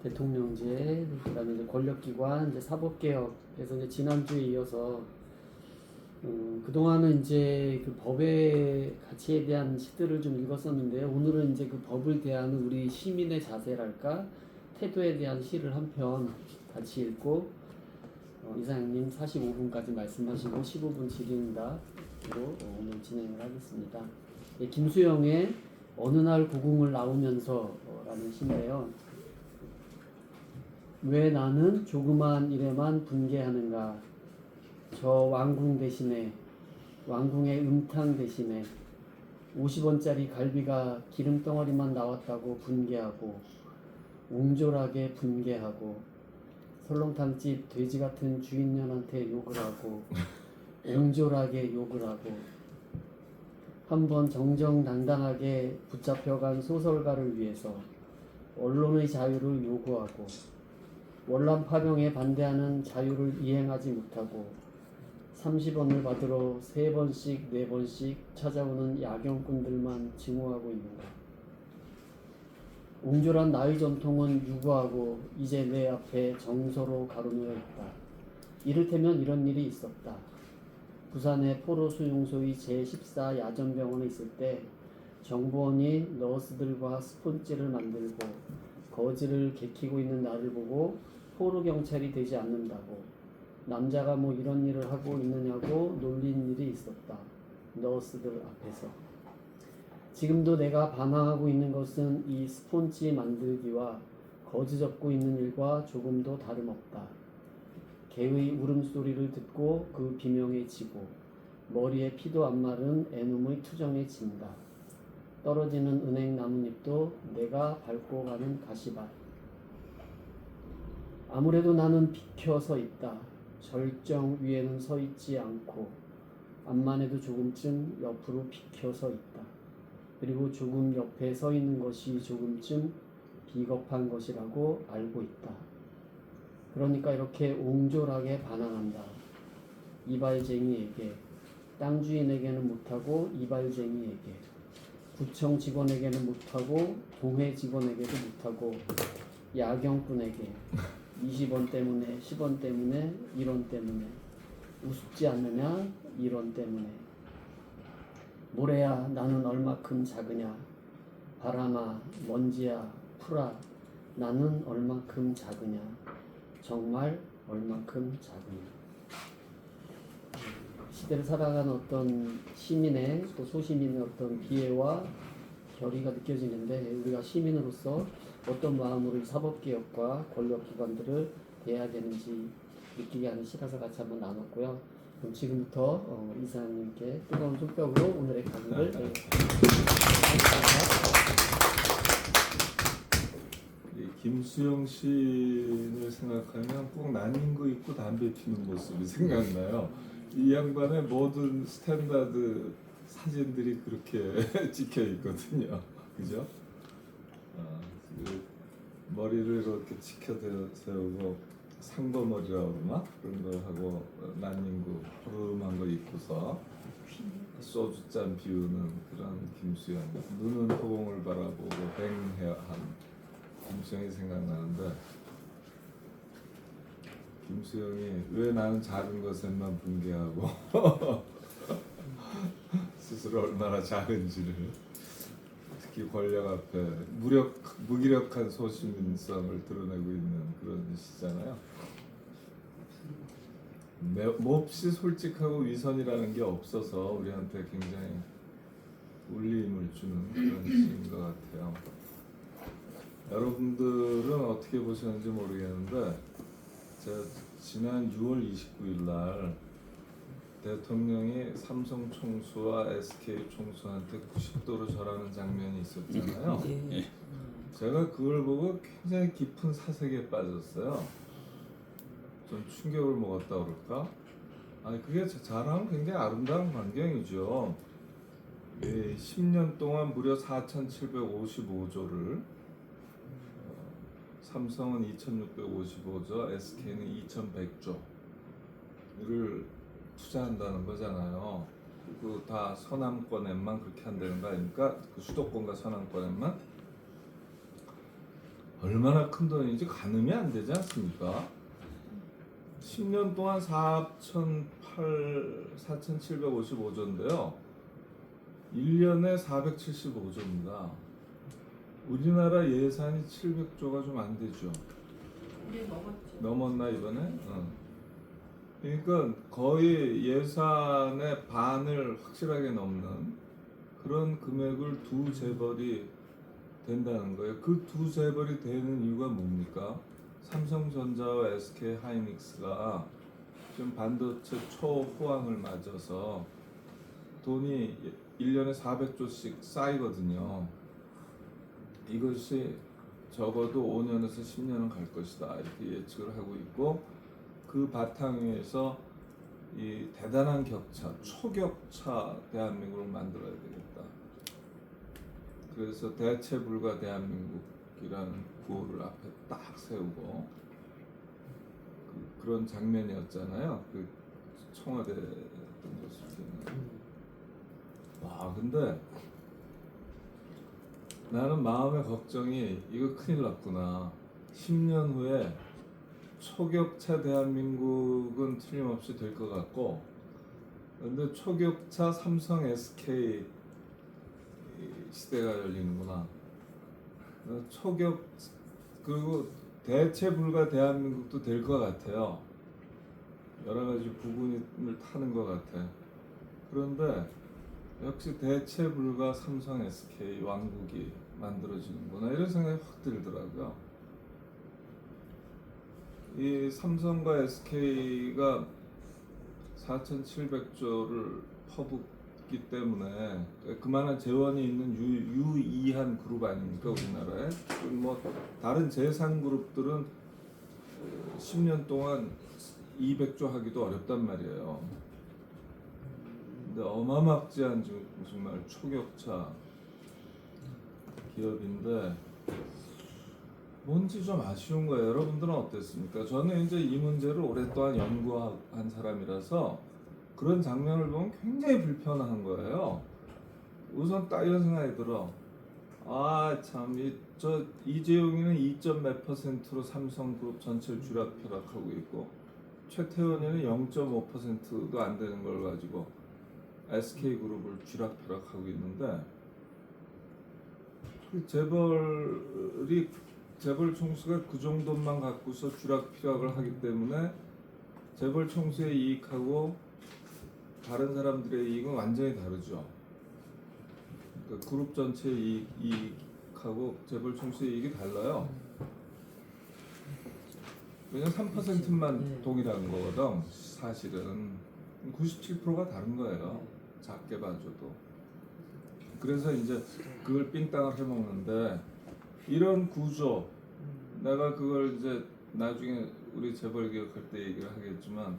대통령제, 그다음에 이제 권력기관, 이제 사법개혁에서 이제 지난주에 이어서 그동안은 이제 그 법의 가치에 대한 시들을 좀 읽었었는데요. 오늘은 이제 그 법을 대하는 우리 시민의 자세랄까 태도에 대한 시를 한 편 같이 읽고 이사장님 45분까지 말씀하시고 15분 질의응답으로 오늘 진행을 하겠습니다. 예, 김수영의 어느 날 고궁을 나오면서 라는 시인데요. 왜 나는 조그만 일에만 분개하는가? 저 왕궁 대신에, 왕궁의 음탕 대신에 50원짜리 갈비가 기름덩어리만 나왔다고 분개하고, 옹졸하게 분개하고, 설렁탕집 돼지 같은 주인년한테 욕을 하고, 옹졸하게 욕을 하고, 한번 정정당당하게 붙잡혀간 소설가를 위해서 언론의 자유를 요구하고, 월남 파병에 반대하는 자유를 이행하지 못하고 30원을 받으러 3번씩 4번씩 찾아오는 야경꾼들만 증오하고 있는가. 옹졸한 나의 전통은 유구하고 이제 내 앞에 정서로 가로놓여 있다. 이를테면 이런 일이 있었다. 부산의 포로 수용소의 제14 야전병원에 있을 때 정보원이 너스들과 스폰지를 만들고 거지를 개키고 있는 나를 보고 포로 경찰이 되지 않는다고, 남자가 뭐 이런 일을 하고 있느냐고 놀린 일이 있었다. 너스들 앞에서. 지금도 내가 반항하고 있는 것은 이 스폰지 만들기와 거지 접고 있는 일과 조금도 다름없다. 개의 울음소리를 듣고 그 비명에 지고 머리에 피도 안 마른 애놈의 투정에 진다. 떨어지는 은행 나뭇잎도 내가 밟고 가는 가시밭. 아무래도 나는 비켜 서 있다. 절정 위에는 서 있지 않고 암만 해도 조금쯤 옆으로 비켜 서 있다. 그리고 조금 옆에 서 있는 것이 조금쯤 비겁한 것이라고 알고 있다. 그러니까 이렇게 옹졸하게 반항한다. 이발쟁이에게, 땅 주인에게는 못하고 이발쟁이에게, 구청 직원에게는 못하고 동해 직원에게도 못하고 야경꾼에게 20원 때문에 10원 때문에 1원 때문에 우습지 않느냐 1원 때문에. 모래야 나는 얼마큼 작으냐, 바람아 먼지야 풀아 나는 얼마큼 작으냐, 정말 얼마큼 작으냐. 시대를 살아가는 어떤 시민의 또 소시민의 어떤 비애와 결의가 느껴지는데, 우리가 시민으로서 어떤 마음으로 이 사법개혁과 권력기관들을 대해야 되는지 느끼게 하는 시라서 같이 한번 나눴고요. 그럼 지금부터 이사님께 뜨거운 손뼉으로 오늘의 강의를 김수영 시인을 생각하면 꼭 난닝구 입고 담배 피는 모습이 생각나요. 이 양반의 모든 스탠다드 사진들이 그렇게 찍혀 있거든요. 그죠? 그 머리를 이렇게 치켜 세우고 상도머리라고 그러나? 그런 거 하고 난닝구 푸름한 거 입고서 소주잔 비우는 그런 김수영. 눈은 허공을 바라보고 뱅해한 김수영이 생각나는데, 김수영이 왜 나는 작은 것에만 분개하고 스스로 얼마나 작은지를, 특히 권력 앞에 무기력한 소시민성을 드러내고 있는 그런 시잖아요. 몹시 솔직하고 위선이라는 게 없어서 우리한테 굉장히 울림을 주는 그런 시인 것 같아요. 여러분들은 어떻게 보셨는지 모르겠는데, 제가 지난 6월 29일 날 대통령이 삼성 총수와 SK 총수한테 90도로 절하는 장면이 있었잖아요. 제가 그걸 보고 굉장히 깊은 사색에 빠졌어요. 좀 충격을 먹었다 그럴까? 아니, 그게 잘하면 굉장히 아름다운 광경이죠. 10년 동안 무려 4,755조를, 삼성은 2,655조, SK는 2,100조를 투자한다는 거잖아요. 그 다 서남권에만 그렇게 한다는 거 아닙니까? 그 수도권과 서남권에만. 얼마나 큰 돈인지 가늠이 안 되지 않습니까? 10년 동안 4,755조인데요. 1년에 475조입니다. 우리나라 예산이 700조가 좀 안 되죠. 우리 먹었죠. 넘었나 이번에? 그러니까 거의 예산의 반을 확실하게 넘는 그런 금액을 두 재벌이 된다는 거예요. 그 두 재벌이 되는 이유가 뭡니까? 삼성전자와 SK 하이닉스가 지금 반도체 초호황을 맞아서 돈이 1년에 400조씩 쌓이거든요. 이것이 적어도 5년에서 10년은 갈 것이다 이렇게 예측을 하고 있고, 그 바탕 위에서 이 대단한 격차, 초격차 대한민국을 만들어야 되겠다. 그래서 대체불가 대한민국이라는 구호를 앞에 딱 세우고 그런 장면이었잖아요. 그 청와대 모습 때는. 와, 근데 나는 마음의 걱정이 이거 큰일 났구나. 10년 후에 초격차 대한민국은 틀림없이 될 것 같고, 근데 초격차 삼성 SK 시대가 열리는구나. 그리고 대체불가 대한민국도 될 것 같아요. 여러 가지 부분을 타는 것 같아. 그런데 역시 대체불가 삼성 SK 왕국이 만들어지는구나 이런 생각이 확 들더라고요. 이 삼성과 SK가 4,700조를 퍼붓기 때문에 그만한 재원이 있는 유의한 그룹 아닙니까 우리나라에? 뭐 다른 제3 그룹들은 10년 동안 200조 하기도 어렵단 말이에요. 근데 어마막지한 정말 초격차 기업인데 뭔지 좀 아쉬운 거예요. 여러분들은 어땠습니까? 저는 이제 이 문제를 오랫동안 연구한 사람이라서 그런 장면을 보면 굉장히 불편한 거예요. 우선 딱 이런 생각이 들어. 아, 참, 이재용이는 2점 몇 %로 삼성그룹 전체를 쥐락펴락하고 있고, 최태원이는 0.5%도 안 되는 걸 가지고 SK그룹을 쥐락펴락하고 있는데, 재벌 총수가 그 정도만 갖고서 쥐락펴락을 하기 때문에 재벌 총수의 이익하고 다른 사람들의 이익은 완전히 다르죠. 그러니까 그룹 전체의 이익하고 재벌 총수의 이익이 달라요. 왜냐면 3%만 동일한 거거든. 사실은 97%가 다른 거예요. 작게 봐줘도. 그래서 이제 그걸 삥땅을 해먹는데, 이런 구조, 내가 그걸 이제 나중에 우리 재벌 개혁할 때 얘기를 하겠지만,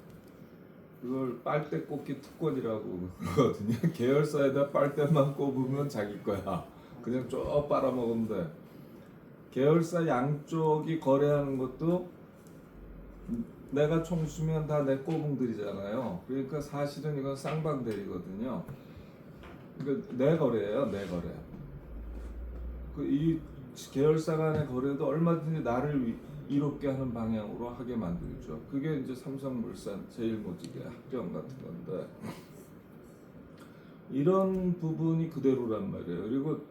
그걸 빨대 꽂기 특권이라고 그러거든요. 계열사에다 빨대만 꼽으면 자기 거야. 그냥 쭉 빨아먹으면 돼. 계열사 양쪽이 거래하는 것도 내가 총수면 다 내 꼬붕들이잖아요. 그러니까 사실은 이건 쌍방대리거든요. 그러니까 내 거래예요, 내 거래. 이 계열사 간의 거래도 얼마든지 나를 이롭게 하는 방향으로 하게 만들죠. 그게 이제 삼성물산, 제일모직의 합병 같은 건데, 이런 부분이 그대로란 말이에요. 그리고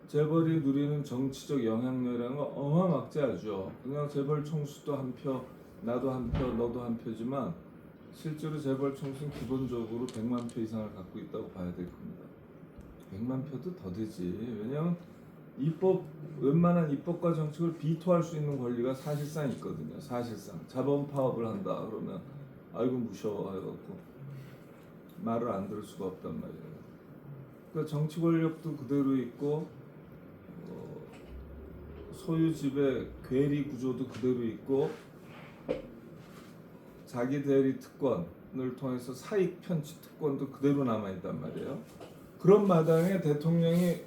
재벌이 누리는 정치적 영향력이라는 건 어마막지하죠. 그냥 재벌 총수도 한 표, 나도 한 표, 너도 한 표지만 실제로 재벌 총수는 기본적으로 100만 표 이상을 갖고 있다고 봐야 될 겁니다. 100만 표도 더 되지. 왜냐하면 웬만한 입법과 정책을 비토할 수 있는 권리가 사실상 있거든요. 사실상 자본 파업을 한다 그러면 아이고 무서워 해갖고 말을 안 들을 수가 없단 말이에요. 그러니까 정치 권력도 그대로 있고, 소유 지배 괴리 구조도 그대로 있고, 자기 대리 특권을 통해서 사익 편취 특권도 그대로 남아 있단 말이에요. 그런 마당에 대통령이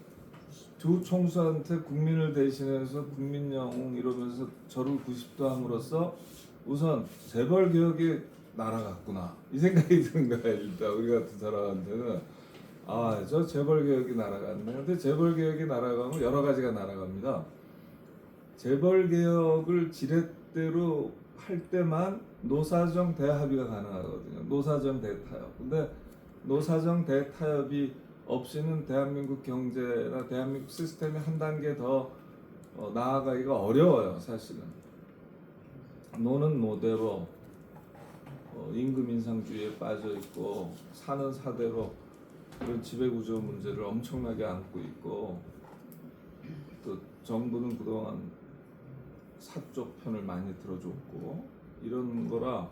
두 총수한테 국민을 대신해서 국민 영웅 이러면서 절을 90도 함으로써 우선 재벌 개혁이 날아갔구나 이 생각이 드는 거야. 일단 우리 같은 사람한테는 저 재벌 개혁이 날아갔네. 근데 재벌 개혁이 날아가면 여러 가지가 날아갑니다. 재벌 개혁을 지렛대로 할 때만 노사정 대합의가 가능하거든요. 노사정 대타협. 근데 노사정 대타협이 없이는 대한민국 경제나 대한민국 시스템이 한 단계 더 나아가기가 어려워요, 사실은. 노는 노대로 임금 인상주의에 빠져 있고 사는 사대로 그런 지배구조 문제를 엄청나게 안고 있고 또 정부는 그동안 사쪽 편을 많이 들어줬고 이런 거라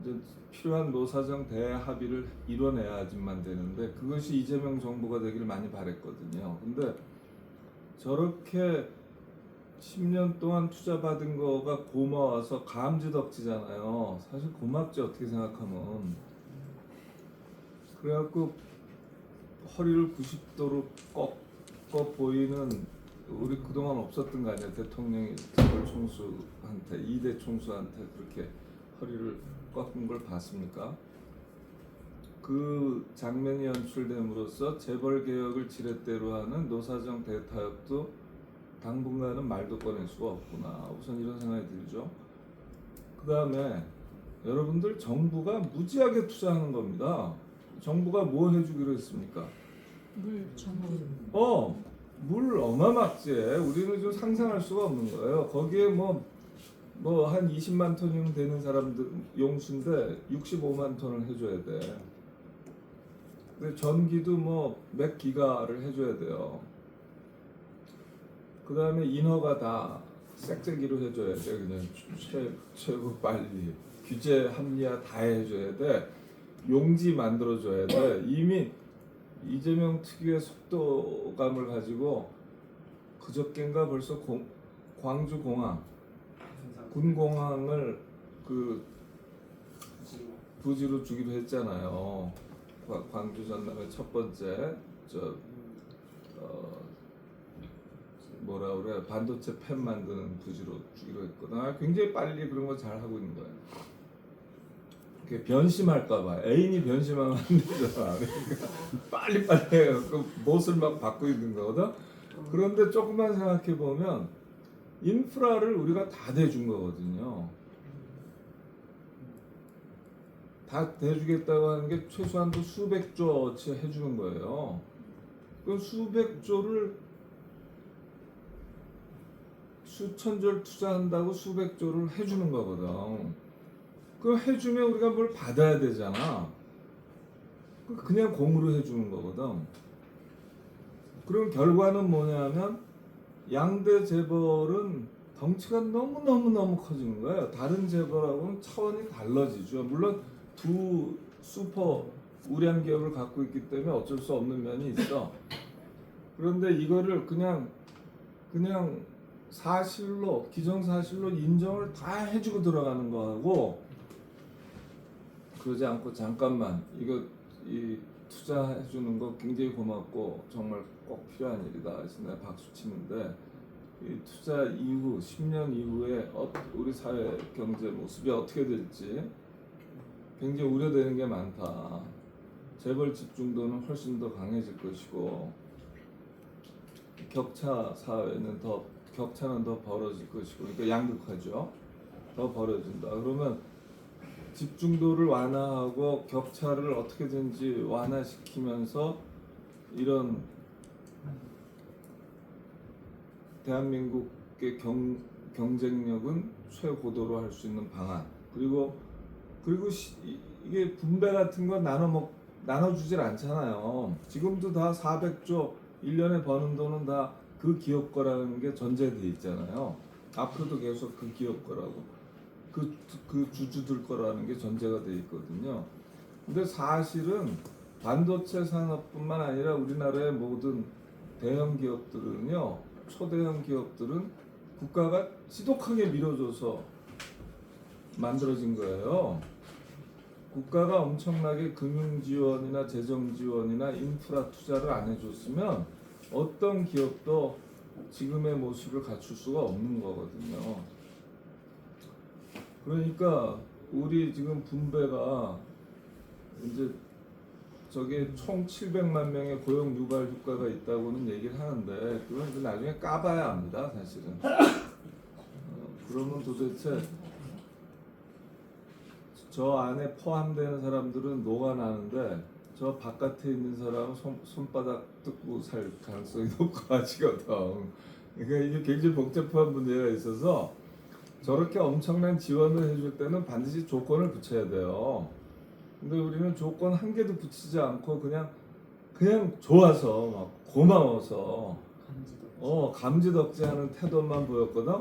이제 필요한 노사정 대합의를 이뤄내야지만 되는데 그것이 이재명 정부가 되길 많이 바랬거든요. 근데 저렇게 10년 동안 투자받은 거가 고마워서 감지덕지잖아요. 사실 고맙지 어떻게 생각하면. 그래갖고 허리를 90도로 꺾어 보이는 우리 그동안 없었던 거 아니에요. 대통령이 재벌 총수한테 2대 총수한테 그렇게 허리를 꺾은 걸 봤습니까? 그 장면이 연출됨으로써 재벌 개혁을 지렛대로 하는 노사정 대타협도 당분간은 말도 꺼낼 수가 없구나. 우선 이런 생각이 들죠. 그 다음에 여러분들 정부가 무지하게 투자하는 겁니다. 정부가 뭐 해주기로 했습니까? 물 전부. 물 어마막지에 우리는 좀 상상할 수가 없는 거예요. 거기에 뭐 한 20만 톤이면 되는 사람들 용수인데 65만 톤을 해줘야 돼. 근데 전기도 몇 기가를 해줘야 돼요. 그 다음에 인허가 다 색색이로 해줘야 돼. 그냥 최고 빨리 규제 합리화 다 해줘야 돼. 용지 만들어줘야 돼. 이미 이재명 특유의 속도감을 가지고 그저껜가 벌써 광주 공항 군공항을 그 부지로 주기로 했잖아요. 광주 전남의 첫 번째 뭐라 그래 반도체 팹 만드는 부지로 주기로 했거든. 굉장히 빨리 그런 거 잘 하고 있는 거예요. 변심할까봐 애인이 변심하면 안 되잖아. 그러니까 빨리빨리 그 못을 막 받고 있는 거거든. 그런데 조금만 생각해 보면 인프라를 우리가 다 대준 거거든요. 다 대주겠다고 하는 게 최소한도 수백조어치 해주는 거예요. 그 수백조를 수천조를 투자한다고 수백조를 해주는 거거든. 그 해주면 우리가 뭘 받아야 되잖아. 그냥 공으로 해주는 거거든. 그럼 결과는 뭐냐면 양대 재벌은 덩치가 너무 커지는 거예요. 다른 재벌하고는 차원이 달라지죠. 물론 두 슈퍼 우량 기업을 갖고 있기 때문에 어쩔 수 없는 면이 있어. 그런데 이거를 그냥 사실로 기정사실로 인정을 다 해주고 들어가는 거하고 그러지 않고 잠깐만 이 투자해주는 거 굉장히 고맙고 정말 꼭 필요한 일이다 해서 내가 박수 치는데 이 투자 이후 10년 이후에 우리 사회 경제 모습이 어떻게 될지 굉장히 우려되는 게 많다. 재벌 집중도는 훨씬 더 강해질 것이고 격차 사회는 격차는 더 벌어질 것이고 그러니까 양극화죠. 더 벌어진다. 그러면 집중도를 완화하고 격차를 어떻게든지 완화시키면서 이런 대한민국의 경쟁력은 최고도로 할 수 있는 방안 그리고 이게 분배 같은 건 나눠주질 않잖아요. 지금도 다 400조 1년에 버는 돈은 다 그 기업 거라는 게 전제돼 있잖아요. 앞으로도 계속 그 기업 거라고 그 주주들 거라는 게 전제가 돼 있거든요. 근데 사실은 반도체 산업뿐만 아니라 우리나라의 모든 대형 기업들은요, 초대형 기업들은 국가가 지독하게 밀어줘서 만들어진 거예요. 국가가 엄청나게 금융 지원이나 재정 지원이나 인프라 투자를 안 해줬으면 어떤 기업도 지금의 모습을 갖출 수가 없는 거거든요. 그러니까 우리 지금 분배가 이제 저게 총 700만 명의 고용 유발 효과가 있다고는 얘기를 하는데 그건 이제 나중에 까봐야 합니다, 사실은. 그러면 도대체 저 안에 포함되는 사람들은 녹아나는데 저 바깥에 있는 사람은 손바닥 뜯고 살 가능성이 높아지거든. 그러니까 이게 굉장히 복잡한 문제가 있어서 저렇게 엄청난 지원을 해줄 때는 반드시 조건을 붙여야 돼요. 근데 우리는 조건 한 개도 붙이지 않고 그냥 좋아서 막 고마워서 감지덕지하는 태도만 보였거든.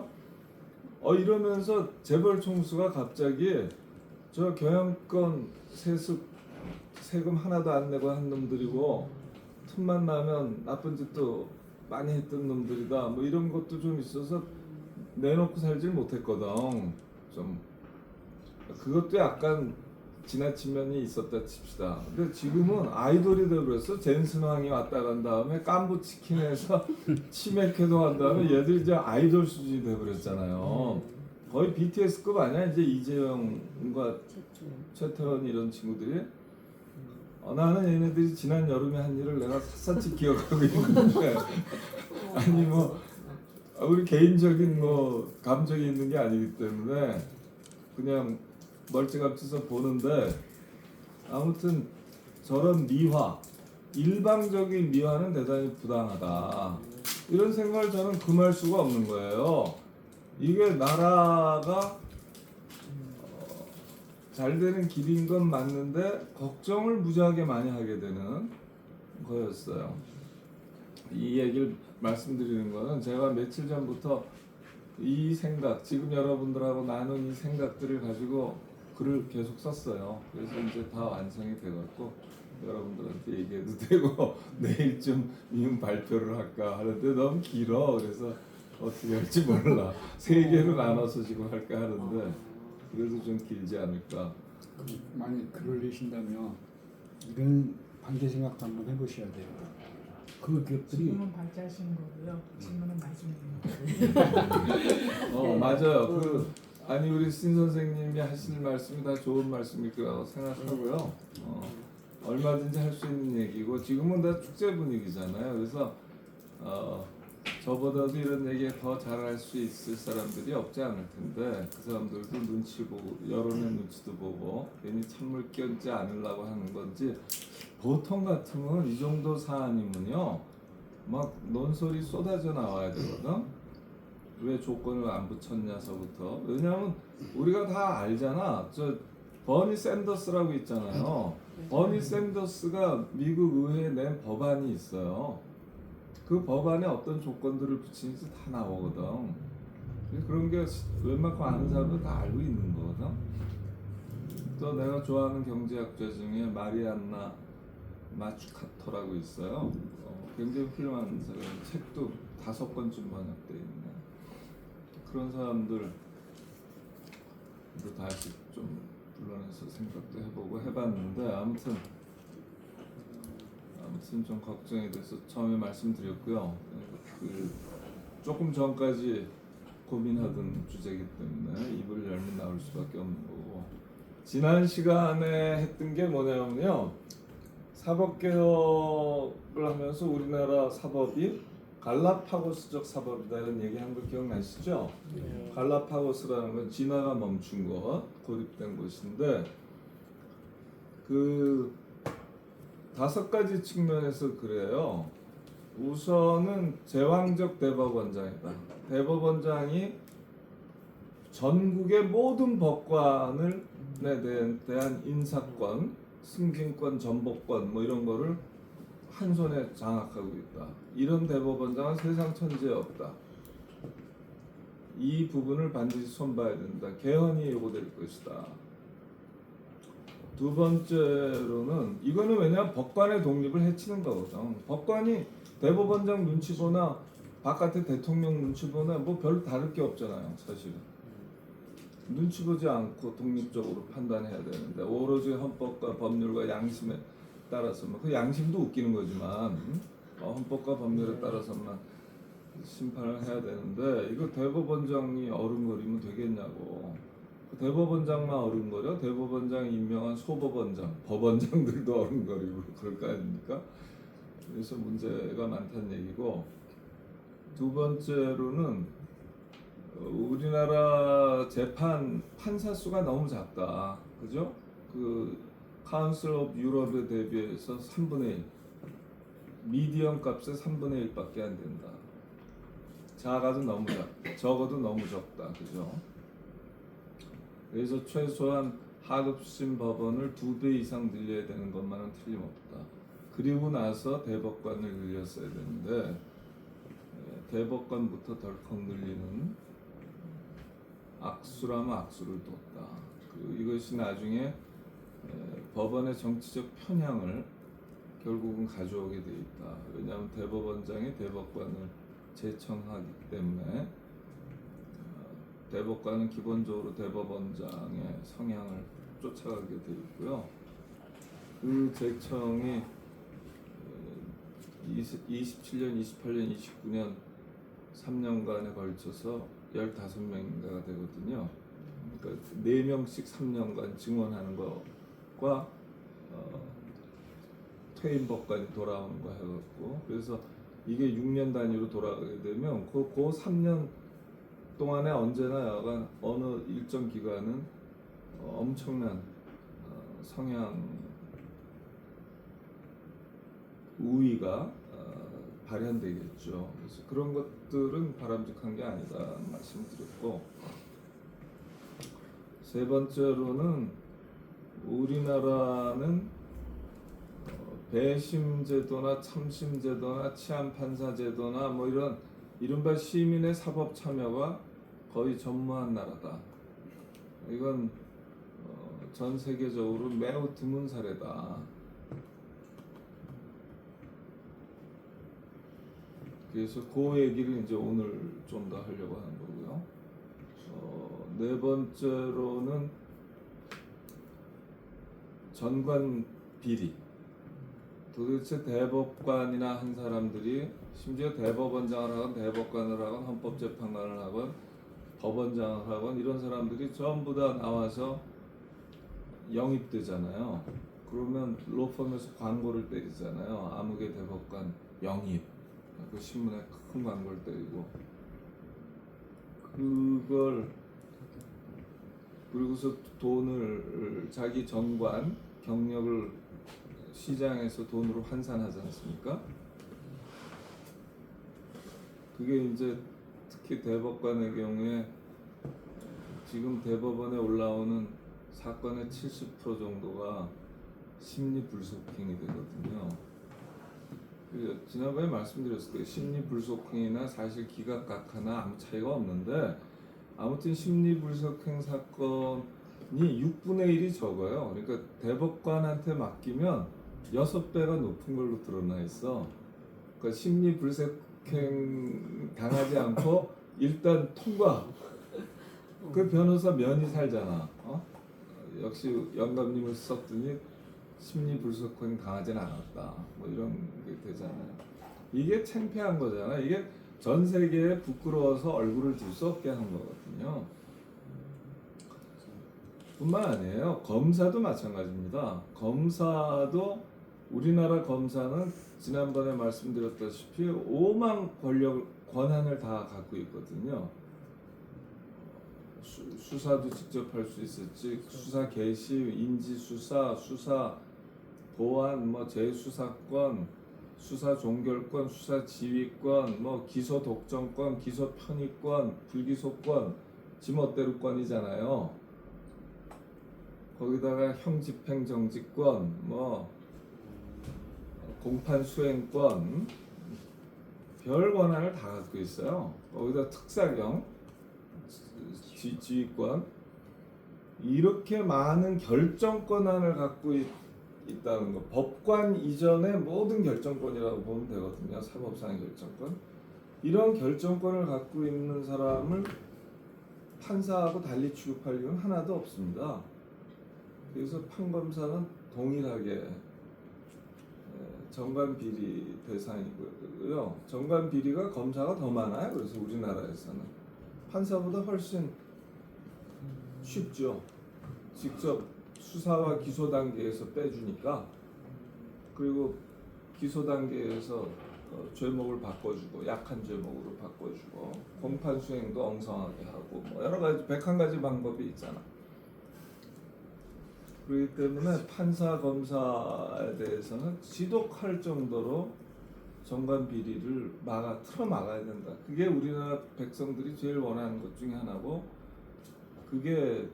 이러면서 재벌 총수가 갑자기 저 경영권 세금 하나도 안 내고 한 놈들이고 틈만 나면 나쁜 짓도 많이 했던 놈들이다. 뭐 이런 것도 좀 있어서 내놓고 살질 못했거든. 좀 그것도 약간 지나친 면이 있었다 칩시다. 근데 지금은 아이돌이 되어버렸어. 젠슨 왕이 왔다 간 다음에 깐부 치킨에서 치맥회도 한 다음에 얘들이 이제 아이돌 수준이 되어버렸잖아요. 거의 BTS급 아니야? 이제 이재영과 최태원 이런 친구들이. 나는 얘네들이 지난 여름에 한 일을 내가 샅샅이 기억하고 있는데 아니 뭐 우리 개인적인 뭐 감정이 있는 게 아니기 때문에 그냥 멀찌감치서 보는데 아무튼 저런 미화, 일방적인 미화는 대단히 부당하다. 이런 생각을 저는 금할 수가 없는 거예요. 이게 나라가 잘 되는 길인 건 맞는데 걱정을 무지하게 많이 하게 되는 거였어요. 이 얘기를 말씀드리는 거는 제가 며칠 전부터 이 생각, 지금 여러분들하고 나눈 이 생각들을 가지고 글을 계속 썼어요. 그래서 이제 다 완성이 돼갖고 여러분들한테 얘기해도 되고 내일쯤 미음 발표를 할까 하는데 너무 길어. 그래서 어떻게 할지 몰라. 세 개로 나눠서 지금 할까 하는데 그래도 좀 길지 않을까. 만약 글을 내신다면 이런 반대 생각도 한번 해보셔야 돼요. 그 기업들이 질문은 발제하시는 거고요. 질문은 나중에. 맞아요. 아니 우리 신 선생님이 하시는 말씀이 다 좋은 말씀일 거라고 생각하고요. 얼마든지 할 수 있는 얘기고 지금은 다 축제 분위기잖아요. 그래서 저보다도 이런 얘기 더 잘할 수 있을 사람들이 없지 않을 텐데 그 사람들도 눈치 보고 여론의 눈치도 보고 괜히 찬물 끼얹지 않으려고 하는 건지 보통 같으면 이 정도 사안이면요 막 논설이 쏟아져 나와야 되거든. 왜 조건을 안 붙였냐서부터. 왜냐하면 우리가 다 알잖아. 저 버니 샌더스라고 있잖아요. 버니 샌더스가 미국 의회에 낸 법안이 있어요. 그 법안에 어떤 조건들을 붙이는지 다 나오거든. 그런 게 웬만큼 아는 사람도 다 알고 있는 거거든. 또 내가 좋아하는 경제학자 중에 마리안나 마추카토라고 있어요. 굉장히 훌륭한 사람. 책도 5권쯤 번역돼 있네. 그런 사람들 다시 좀 불러내서 생각도 해보고 해봤는데 아무튼 좀 걱정이 돼서 처음에 말씀드렸고요. 조금 전까지 고민하던 주제이기 때문에 입을 열면 나올 수밖에 없는 거고 지난 시간에 했던 게 뭐냐면요. 사법개혁을 하면서 우리나라 사법이 갈라파고스적 사법이다 이런 얘기한 거 기억나시죠? 네. 갈라파고스라는 건 진화가 멈춘 것, 고립된 곳인데 그 5가지 측면에서 그래요. 우선은 제왕적 대법원장이다. 대법원장이 전국의 모든 법관에 대한 인사권, 승진권, 전복권 뭐 이런 거를 한 손에 장악하고 있다. 이런 대법원장은 세상 천지에 없다. 이 부분을 반드시 손봐야 된다. 개헌이 요구될 것이다. 두 번째로는 이거는 왜냐하면 법관의 독립을 해치는 거거든. 법관이 대법원장 눈치 보나 바깥에 대통령 눈치 보나 뭐 별 다를 게 없잖아요. 사실은. 눈치 보지 않고 독립적으로 판단해야 되는데 오로지 헌법과 법률과 양심에 따라서만 그 양심도 웃기는 거지만 헌법과 법률에 따라서만 심판을 해야 되는데 이거 대법원장이 어른거리면 되겠냐고. 대법원장만 어른거려? 대법원장이 임명한 소법원장, 법원장들도 어른거리고 그럴 거 아닙니까? 그래서 문제가 많다는 얘기고 두 번째로는 우리나라 재판 판사 수가 너무 작다. 그죠? 그 카운슬 오브 유럽에 대비해서 3분의 1. 미디엄 값의 3분의 1밖에 안 된다. 작아도 너무 적어도 너무 적다. 그죠? 그래서 최소한 하급심 법원을 2배 이상 늘려야 되는 것만은 틀림없다. 그리고 나서 대법관을 늘렸어야 되는데 대법관부터 덜컥 늘리는 악수라면 악수를 뒀다. 그리고 이것이 나중에 법원의 정치적 편향을 결국은 가져오게 돼 있다. 왜냐하면 대법원장이 대법관을 제청하기 때문에 대법관은 기본적으로 대법원장의 성향을 쫓아가게 돼 있고요. 그 제청이 27년, 28년, 29년 3년간에 걸쳐서 15명인가가 되거든요. 그러니까 4명씩 3년간 증언하는 것과 퇴임 법관이 돌아오는 거 해갖고 그래서 이게 6년 단위로 돌아가게 되면 그 3년 동안에 언제나 여간 어느 일정 기간은 엄청난 성향 우위가 발현되겠죠. 그래서 그런 것들은 바람직한 게 아니다 말씀드렸고, 세 번째로는 우리나라는 배심제도나 참심제도나 치안판사제도나 뭐 이런 이른바 시민의 사법 참여가 거의 전무한 나라다. 이건 전 세계적으로 매우 드문 사례다. 그래서 그 얘기를 이제 오늘 좀 더 하려고 하는 거고요. 네 번째로는 전관 비리. 도대체 대법관이나 한 사람들이 심지어 대법원장을 하건 대법관을 하건 헌법재판관을 하건 법원장을 하건 이런 사람들이 전부 다 나와서 영입되잖아요. 그러면 로펌에서 광고를 때리잖아요. 아무개 대법관 영입. 그 신문에 큰 광고를 때리고 그걸 그리고서 돈을 자기 정관 경력을 시장에서 돈으로 환산하지 않습니까? 그게 이제 특히 대법관의 경우에 지금 대법원에 올라오는 사건의 70% 정도가 심리 불속행이 되거든요. 지난번에 말씀드렸을 거예요. 심리 불속행이나 사실 기각각하나 아무 차이가 없는데 아무튼 심리 불속행 사건이 6분의 1이 적어요. 그러니까 대법관한테 맡기면 6배가 높은 걸로 드러나 있어. 그러니까 심리 불속행 당하지 않고 일단 통과. 그 변호사 면이 살잖아. 역시 영감님을 썼더니 심리 불속행 당하진 않았다. 뭐 이런 게 되잖아요. 이게 창피한 거잖아. 이게 전 세계에 부끄러워서 얼굴을 들 수 없게 하는 거거든요. 뿐만 아니에요. 검사도 마찬가지입니다. 검사도 우리나라 검사는 지난번에 말씀드렸다시피 오만 권한을 다 갖고 있거든요. 수사도 직접 할 수 있을지, 수사 개시, 인지 수사, 수사 보안, 뭐 재수사권, 수사 종결권, 수사 지휘권, 뭐 기소 독점권, 기소 편의권, 불기소권, 지멋대로권이잖아요. 거기다가 형집행 정지권, 뭐 공판 수행권, 별 권한을 다 갖고 있어요. 거기다 특사경, 지휘권, 이렇게 많은 결정 권한을 갖고 있다는 거. 법관 이전의 모든 결정권이라고 보면 되거든요. 사법상의 결정권. 이런 결정권을 갖고 있는 사람을 판사하고 달리 취급할 이유는 하나도 없습니다. 그래서 판검사는 동일하게 정관 비리 대상이고요. 정관 비리가 검사가 더 많아요. 그래서 우리나라에서는 판사보다 훨씬 쉽죠. 직접 수사와 기소 단계에서 빼주니까. 그리고 기소 단계에서 죄목을 바꿔주고 약한 죄목으로 바꿔주고 공판 수행도 엉성하게 하고 뭐 여러 가지 101가지 방법이 있잖아. 그렇기 때문에 판사 검사에 대해서는 지독할 정도로 정관 비리를 틀어 막아야 된다. 그게 우리나라 백성들이 제일 원하는 것 중에 하나고 그게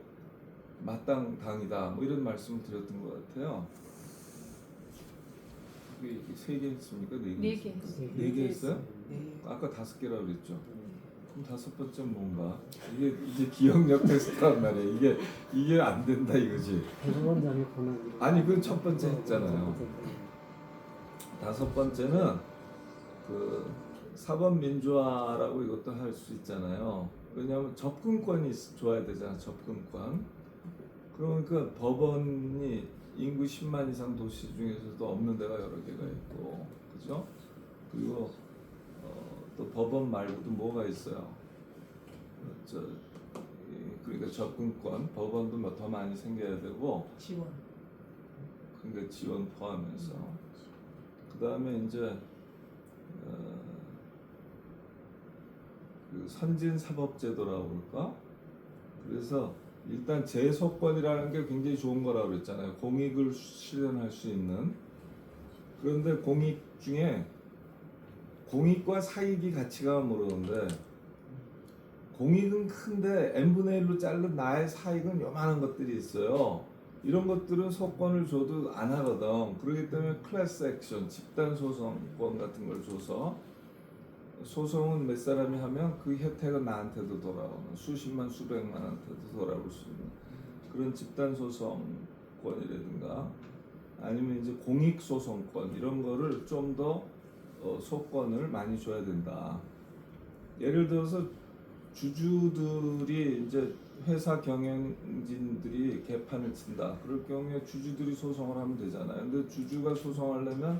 마땅당이다. 뭐 이런 말씀을 드렸던 것 같아요. 그게 3개 했습니까? 4개? 네 개 했어요. 4개 했어요? 네. 아까 5개라고 그랬죠. 그럼 5번째 뭔가? 이게 기억력 테스트란 말이에요. 이게 안 된다 이거지. 대법원장의 권한이 아니 그건 첫 번째 했잖아요. 5번째는 그 사법 민주화라고 이것도 할 수 있잖아요. 왜냐하면 접근권이 줘야 되잖아. 접근권. 그러니까 법원이 인구 10만 이상 도시 중에서도 없는 데가 여러 개가 있고, 그죠? 그리고 또 법원 말고도 뭐가 있어요? 그러니까 접근권, 법원도 뭐 더 많이 생겨야 되고, 지원. 그러니까 지원 포함해서. 그 다음에 이제 그 선진 사법제도라고 그럴까? 그래서 일단 재소권이라는 게 굉장히 좋은 거라고 그랬잖아요. 공익을 실현할 수 있는. 그런데 공익 중에 공익과 사익이 같이 가면 모르는데 공익은 큰데 n분의 1로 자른 나의 사익은 요만한 것들이 있어요. 이런 것들은 소권을 줘도 안 하거든. 그렇기 때문에 클래스 액션, 집단 소송권 같은 걸 줘서 소송은 몇 사람이 하면 그 혜택은 나한테도 돌아오는 수십만 수백만한테도 돌아올 수 있는 그런 집단 소송권이라든가 아니면 이제 공익 소송권 이런 거를 좀 더 소권을 많이 줘야 된다. 예를 들어서 주주들이 이제 회사 경영진들이 개판을 친다. 그럴 경우에 주주들이 소송을 하면 되잖아요. 근데 주주가 소송하려면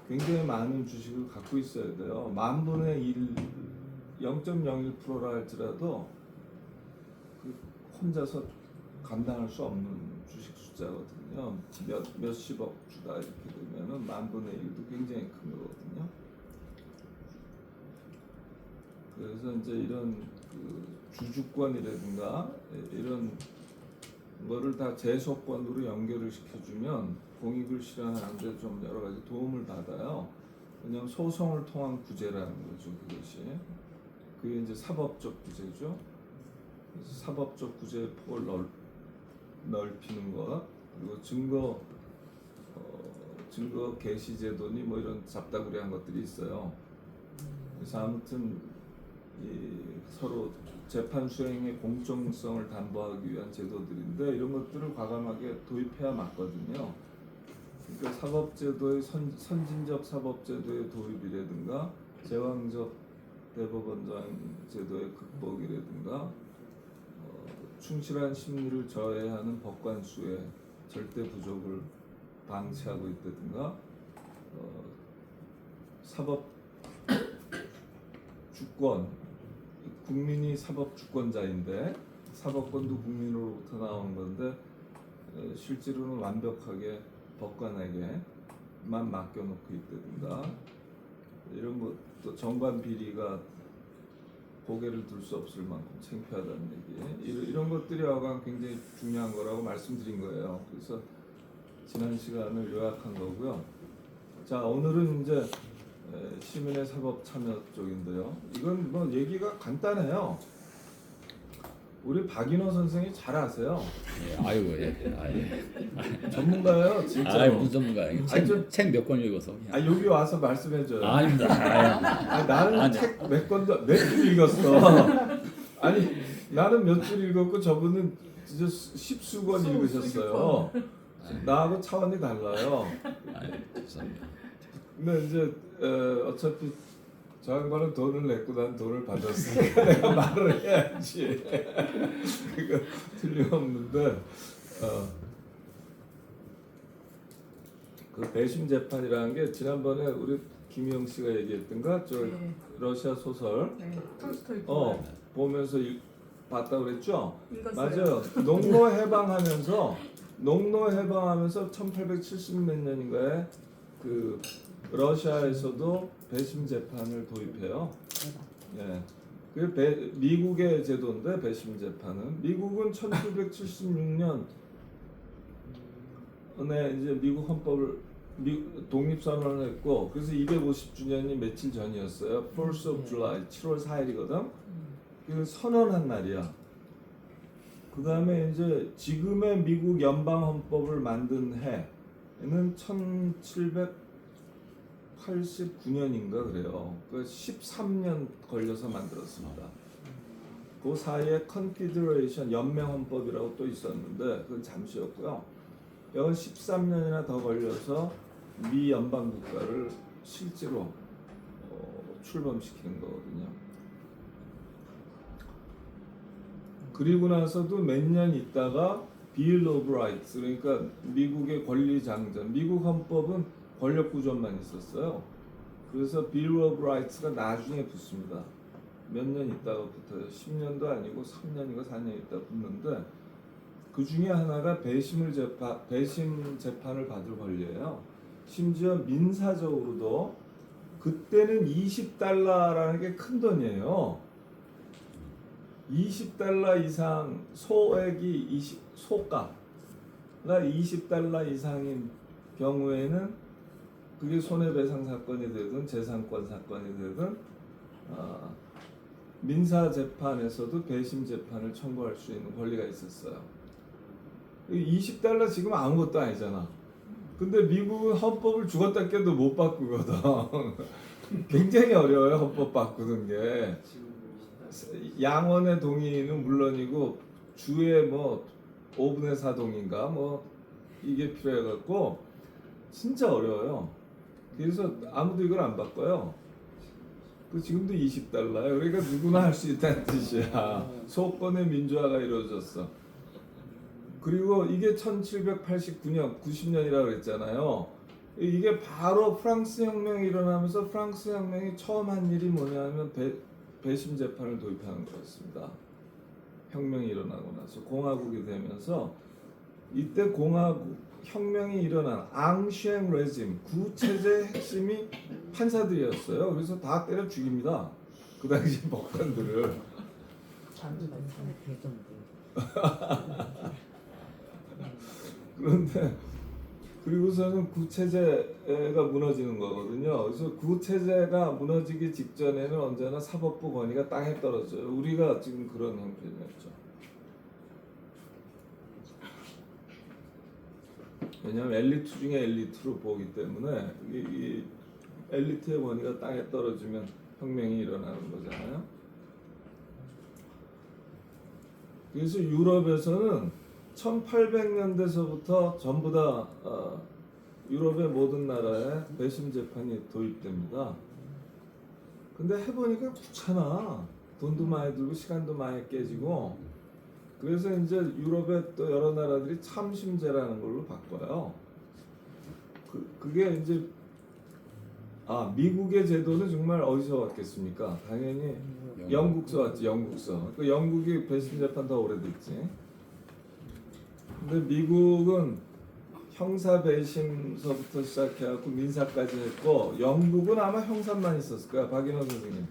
굉장히 많은 주식을 갖고 있어야 돼요. 10,000분의 1, 0.01%라 할지라도 그 혼자서 감당할 수 없는 주식 숫자거든요. 몇십억 주다 이렇게 되면은 10,000분의 1도 굉장히 큰 거거든요. 그래서 이제 이런 그 주주권이라든가 이런 거를 다 재소권으로 연결을 시켜주면 공익을 실현하는데 좀 여러 가지 도움을 받아요. 왜냐하면 소송을 통한 구제라는 거죠. 그것이 그게 이제 사법적 구제죠. 그래서 사법적 구제의 폭을 넓히는 것 그리고 증거 개시 제도니 뭐 이런 잡다구리한 것들이 있어요. 그래서 아무튼 서로 재판 수행의 공정성을 담보하기 위한 제도들인데 이런 것들을 과감하게 도입해야 맞거든요. 그러니까 사법제도의 선진적 사법제도의 도입이라든가 제왕적 대법원장 제도의 극복이라든가 충실한 심리를 저해하는 법관수의 절대 부족을 방치하고 있다든가 사법 주권 국민이 사법 주권자인데 사법권도 국민으로부터 나온 건데 실제로는 완벽하게 법관에게만 맡겨놓고 있다든가 이런 것도 정관 비리가 고개를 들 수 없을 만큼 창피하다는 얘기 이런 것들이 여간 굉장히 중요한 거라고 말씀드린 거예요. 그래서 지난 시간을 요약한 거고요. 자 오늘은 이제 시민의 사법 참여 쪽인데요. 이건 뭐 얘기가 간단해요. 우리 박인호 선생이 잘 아세요. 예, 아이고 예. 전문가예요, 진짜. 아이 무슨 전문가예요? 아니, 좀- 책몇 권 읽어서. 여기 와서 말씀해줘요. 아닙니다. 나는 아니. 책 몇 권도 몇 줄 읽었어. 아니 나는 몇 줄 읽었고 저분은 진짜 십수권 읽으셨어요. 나하고 차원이 달라요. 죄송합니다. 근데 이제 어차피 저 양반은 돈을 냈고 난 돈을 받았으니까 내가 말을 해야지. 그거 틀림없는데 그 배심 재판이라는 게 지난번에 우리 김희영 씨가 얘기했던가 저 네. 러시아 소설 네. 톨스토이 보면서 봤다 그랬죠? 읽었어요. 맞아요. 농노 해방하면서 1870 몇 년인가에 그 러시아에서도 배심 재판을 도입해요. 예. 미국의 제도인데 배심 재판은 미국은 1976년에 이제 미국 헌법을 독립선언을 했고 그래서 250주년이 며칠 전이었어요. 4th of July 7월 4일이거든. 그 선언한 날이야. 그 다음에 이제 지금의 미국 연방 헌법을 만든 해는 1789년인가 그래요. 그 13년 걸려서 만들었습니다. 그 사이에 컨피드레이션 연맹 헌법이라고 또 있었는데 그건 잠시였고요. 이건 13년이나 더 걸려서 미 연방 국가를 실제로 출범시키는 거거든요. 그리고 나서도 몇 년 있다가 빌 오브 라이츠 그러니까 미국의 권리 장전. 미국 헌법은 권력 구조만 있었어요. 그래서 빌 오브 라이츠가 나중에 붙습니다. 몇 년 있다가 붙어요. 10년도 아니고 3년인가 4년 있다 붙는데 그 중에 하나가 배심 재판을 받을 권리예요. 심지어 민사적으로도 그때는 $20라는 게 큰 돈이에요. $20 이상 소액이 소가가 $20 이상인 경우에는 그게 손해배상 사건이 되든 재산권 사건이 되든 민사 재판에서도 배심 재판을 청구할 수 있는 권리가 있었어요. $20 지금 아무것도 아니잖아. 근데 미국은 헌법을 죽었다 깨도 못 바꾸거든. 굉장히 어려워요 헌법 바꾸는 게. 양원의 동의는 물론이고 주의 뭐 5분의 4 동의인가 뭐 이게 필요해갖고 진짜 어려워요. 그래서 아무도 이걸 안 바꿔요. 그 지금도 $20예요. 그러니까 누구나 할 수 있다는 뜻이야. 소권의 민주화가 이루어졌어. 그리고 이게 1789년, 90년이라고 그랬잖아요. 이게 바로 프랑스 혁명이 일어나면서 프랑스 혁명이 처음 한 일이 뭐냐면 배심 재판을 도입하는 거였습니다. 혁명이 일어나고 나서 공화국이 되면서 이때 공화국 혁명이 일어난 앙쉥 레짐 구체제 핵심이 판사들이었어요. 그래서 다 때려 죽입니다. 그 당시 법관들을. 그런데 그리고서는 구체제가 무너지는 거거든요. 그래서 구체제가 무너지기 직전에는 언제나 사법부 권위가 땅에 떨어져요. 우리가 지금 그런 형편이었죠. 왜냐하면 엘리트 중에 엘리트로 보기 때문에 이 엘리트의 권위가 땅에 떨어지면 혁명이 일어나는 거잖아요. 그래서 유럽에서는 1800년대서부터 전부 다 유럽의 모든 나라에 배심 재판이 도입됩니다. 근데 해보니까 귀찮아. 돈도 많이 들고 시간도 많이 깨지고. 그래서 이제 유럽의 또 여러 나라들이 참심제라는 걸로 바꿔요. 그게 이제 미국의 제도는 정말 어디서 왔겠습니까? 당연히 영국서 왔지. 영국서. 그 영국이 배심 재판 더 오래됐지. 근데 미국은 형사 배심서부터 시작해갖고 민사까지 했고 영국은 아마 형사만 있었을 거야. 박인호 선생님.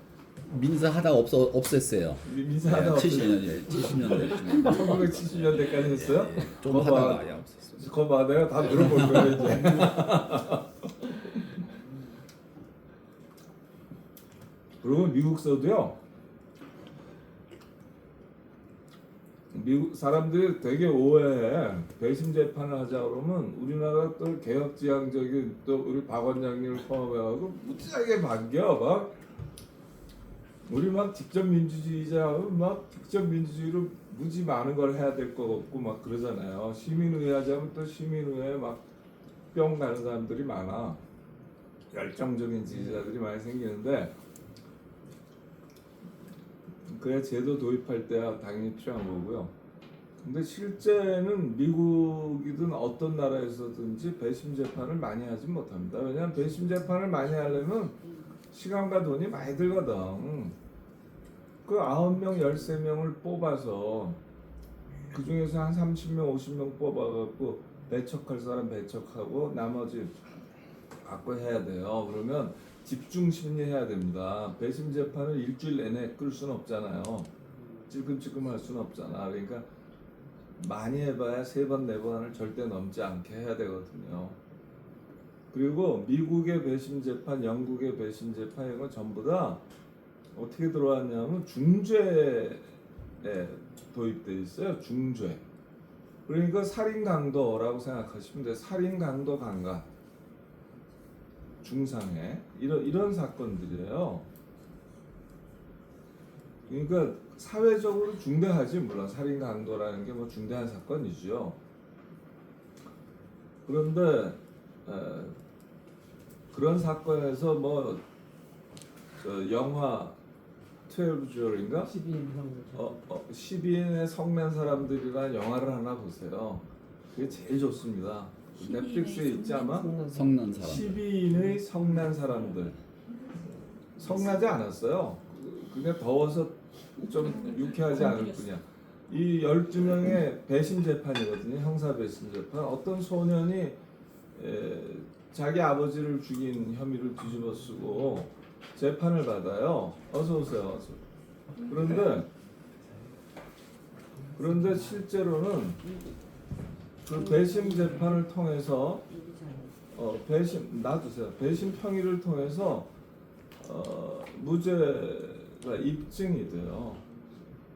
민사 하다가 없앴어요. 민사하다가 70년대 70년대 1970년대까지 했어요? 좀 하다가 아예 없앴어요. 그거 봐, 내가 다 물어볼 거야 이제. 그리고 미국서도요. 미국 사람들이 되게 오해해. 배심 재판을 하자 그러면 우리나라 또 개혁지향적인 또 우리 박 원장님을 포함해가지고 무지하게 반겨 막. 우리 막 직접 민주주의자 막 직접 민주주의로 무지 많은 걸 해야 될 것 같고 막 그러잖아요. 시민의회 하자면 또 시민의회 막 뿅 가는 사람들이 많아. 열정적인 지지자들이 많이 생기는데 그래 제도 도입할 때야 당연히 필요한 거고요. 근데 실제는 미국이든 어떤 나라에서든지 배심 재판을 많이 하지 못합니다. 왜냐하면 배심 재판을 많이 하려면 시간과 돈이 많이 들거든. 그 9명, 13명을 뽑아서 그 중에서 한 30명, 50명 뽑아갖고 배척할 사람 배척하고 나머지 갖고 해야 돼요. 그러면 집중 심리 해야 됩니다. 배심 재판을 일주일 내내 끌 수는 없잖아요. 찔끔찔끔 할 수는 없잖아. 그러니까 많이 해봐야 3번, 4번을 절대 넘지 않게 해야 되거든요. 그리고 미국의 배심 재판, 영국의 배심 재판 이런 건 전부 다 어떻게 들어왔냐면 중죄에 도입돼 있어요. 중죄. 그러니까 살인 강도라고 생각하시면 돼요. 살인 강도 강간, 중상해 이런 사건들이에요. 그러니까 사회적으로 중대하지, 물론 살인 강도라는 게 뭐 중대한 사건이죠. 그런데 그런 사건에서 뭐 영화 12주얼인가? 12인의 성난 사람들이라는 영화를 하나 보세요. 그게 제일 좋습니다. 넷플릭스에 있지 아마? 성난 사람. 12인의 성난 사람들. 성나지 않았어요. 그냥 더워서 좀 유쾌하지 않을 뿐이야. 이 12명의 배심 재판이거든요. 형사 배심 재판. 어떤 소년이 자기 아버지를 죽인 혐의를 뒤집어 쓰고 재판을 받아요. 어서 오세요. 어서. 그런데 실제로는 그 배심 재판을 통해서 배심 놔두세요. 배심 평의를 통해서 무죄가 입증이 돼요.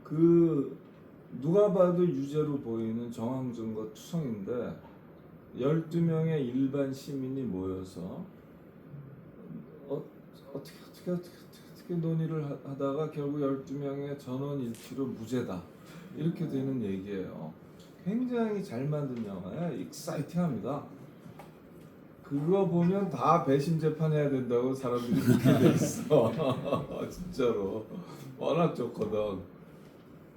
그 누가 봐도 유죄로 보이는 정황 증거 투성인데 12명의 일반 시민이 모여서 어떻게 논의를 하다가 결국 12명의 전원 일치로 무죄다 이렇게 되는 얘기예요. 굉장히 잘 만든 영화야. 익사이팅합니다. 그거 보면 다 배심 재판해야 된다고 사람들이 그렇게 돼 있어. 진짜로 워낙 좋거든.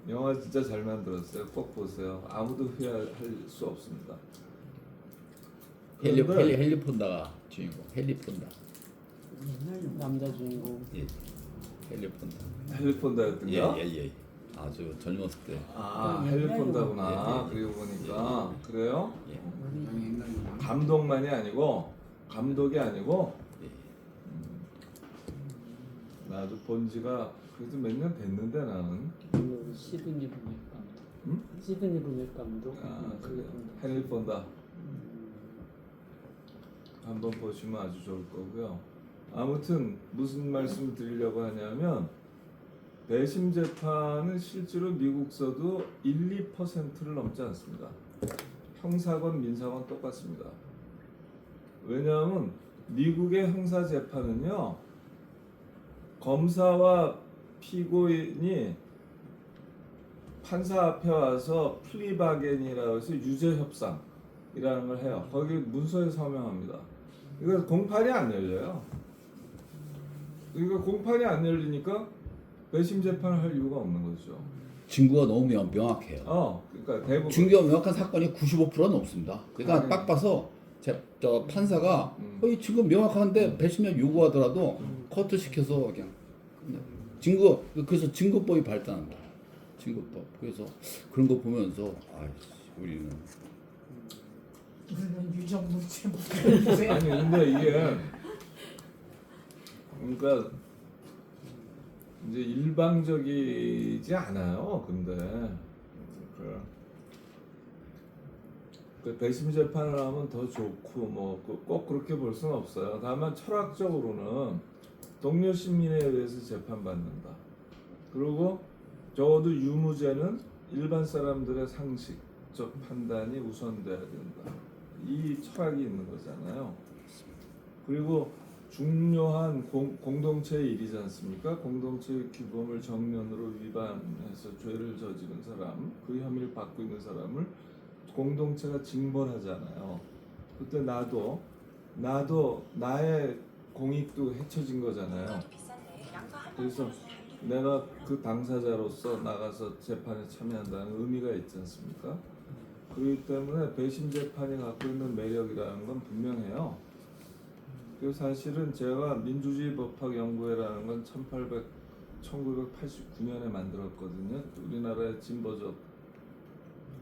영화 진짜 잘 만들었어요. 꼭 보세요. 아무도 후회할 수 없습니다. 헨리 폰다가 주인공. 헨리 폰다. 남자 주인공. 예. 헨리 폰다. 헬리폰다였던가? 예. 아주 젊었을 때. 아, 헬리폰다구나. 예. 그리고 보니까 그래요? 예. 감독만이 아니고 감독이 아니고 예. 나도 본 지가 그래도 몇 년 됐는데 나는. 시드니 루맥 감독. 응? 시드니 루맥 감독. 아, 그래. 헬리폰다. 한번 보시면 아주 좋을 거고요. 아무튼 무슨 말씀을 드리려고 하냐면 배심 재판은 실제로 미국서도 1~2%를 넘지 않습니다. 형사건 민사건 똑같습니다. 왜냐하면 미국의 형사 재판은요, 검사와 피고인이 판사 앞에 와서 플리바겐이라고 해서 유죄 협상이라는 걸 해요. 거기 문서에 서명합니다. 이거 공판이 안 열려요. 그러니까 공판이 안 열리니까 배심 재판을 할 이유가 없는 거죠. 증거가 너무 명확해요. 그러니까 대부분 증거가 명확한 사건이 95%는 없습니다. 그러니까 딱 봐서 저 판사가 이 증거 명확한데 배심력 요구하더라도 커트 시켜서 그냥 증거, 그래서 증거법이 발달한다. 증거법. 그래서 그런 거 보면서 우리는 유정무죄 아니 근데 이게 그러니까 이제 일방적이지 않아요. 근데 그 배심 재판을 하면 더 좋고 뭐 꼭 그렇게 볼 수는 없어요. 다만 철학적으로는 동료 시민에 의해서 재판받는다. 그리고 적어도 유무죄는 일반 사람들의 상식적 판단이 우선돼야 된다. 이 철학이 있는 거잖아요. 그리고 중요한 공동체의 일이지 않습니까? 공동체의 규범을 정면으로 위반해서 죄를 저지른 사람, 그 혐의를 받고 있는 사람을 공동체가 징벌하잖아요. 그때 나도 나의 공익도 헤쳐진 거잖아요. 그래서 내가 그 당사자로서 나가서 재판에 참여한다는 의미가 있지 않습니까? 그렇기 때문에 배심 재판이 갖고 있는 매력이라는 건 분명해요. 그 사실은 제가 민주주의 법학 연구회라는 건 1989년에 만들었거든요. 우리나라의 진보적,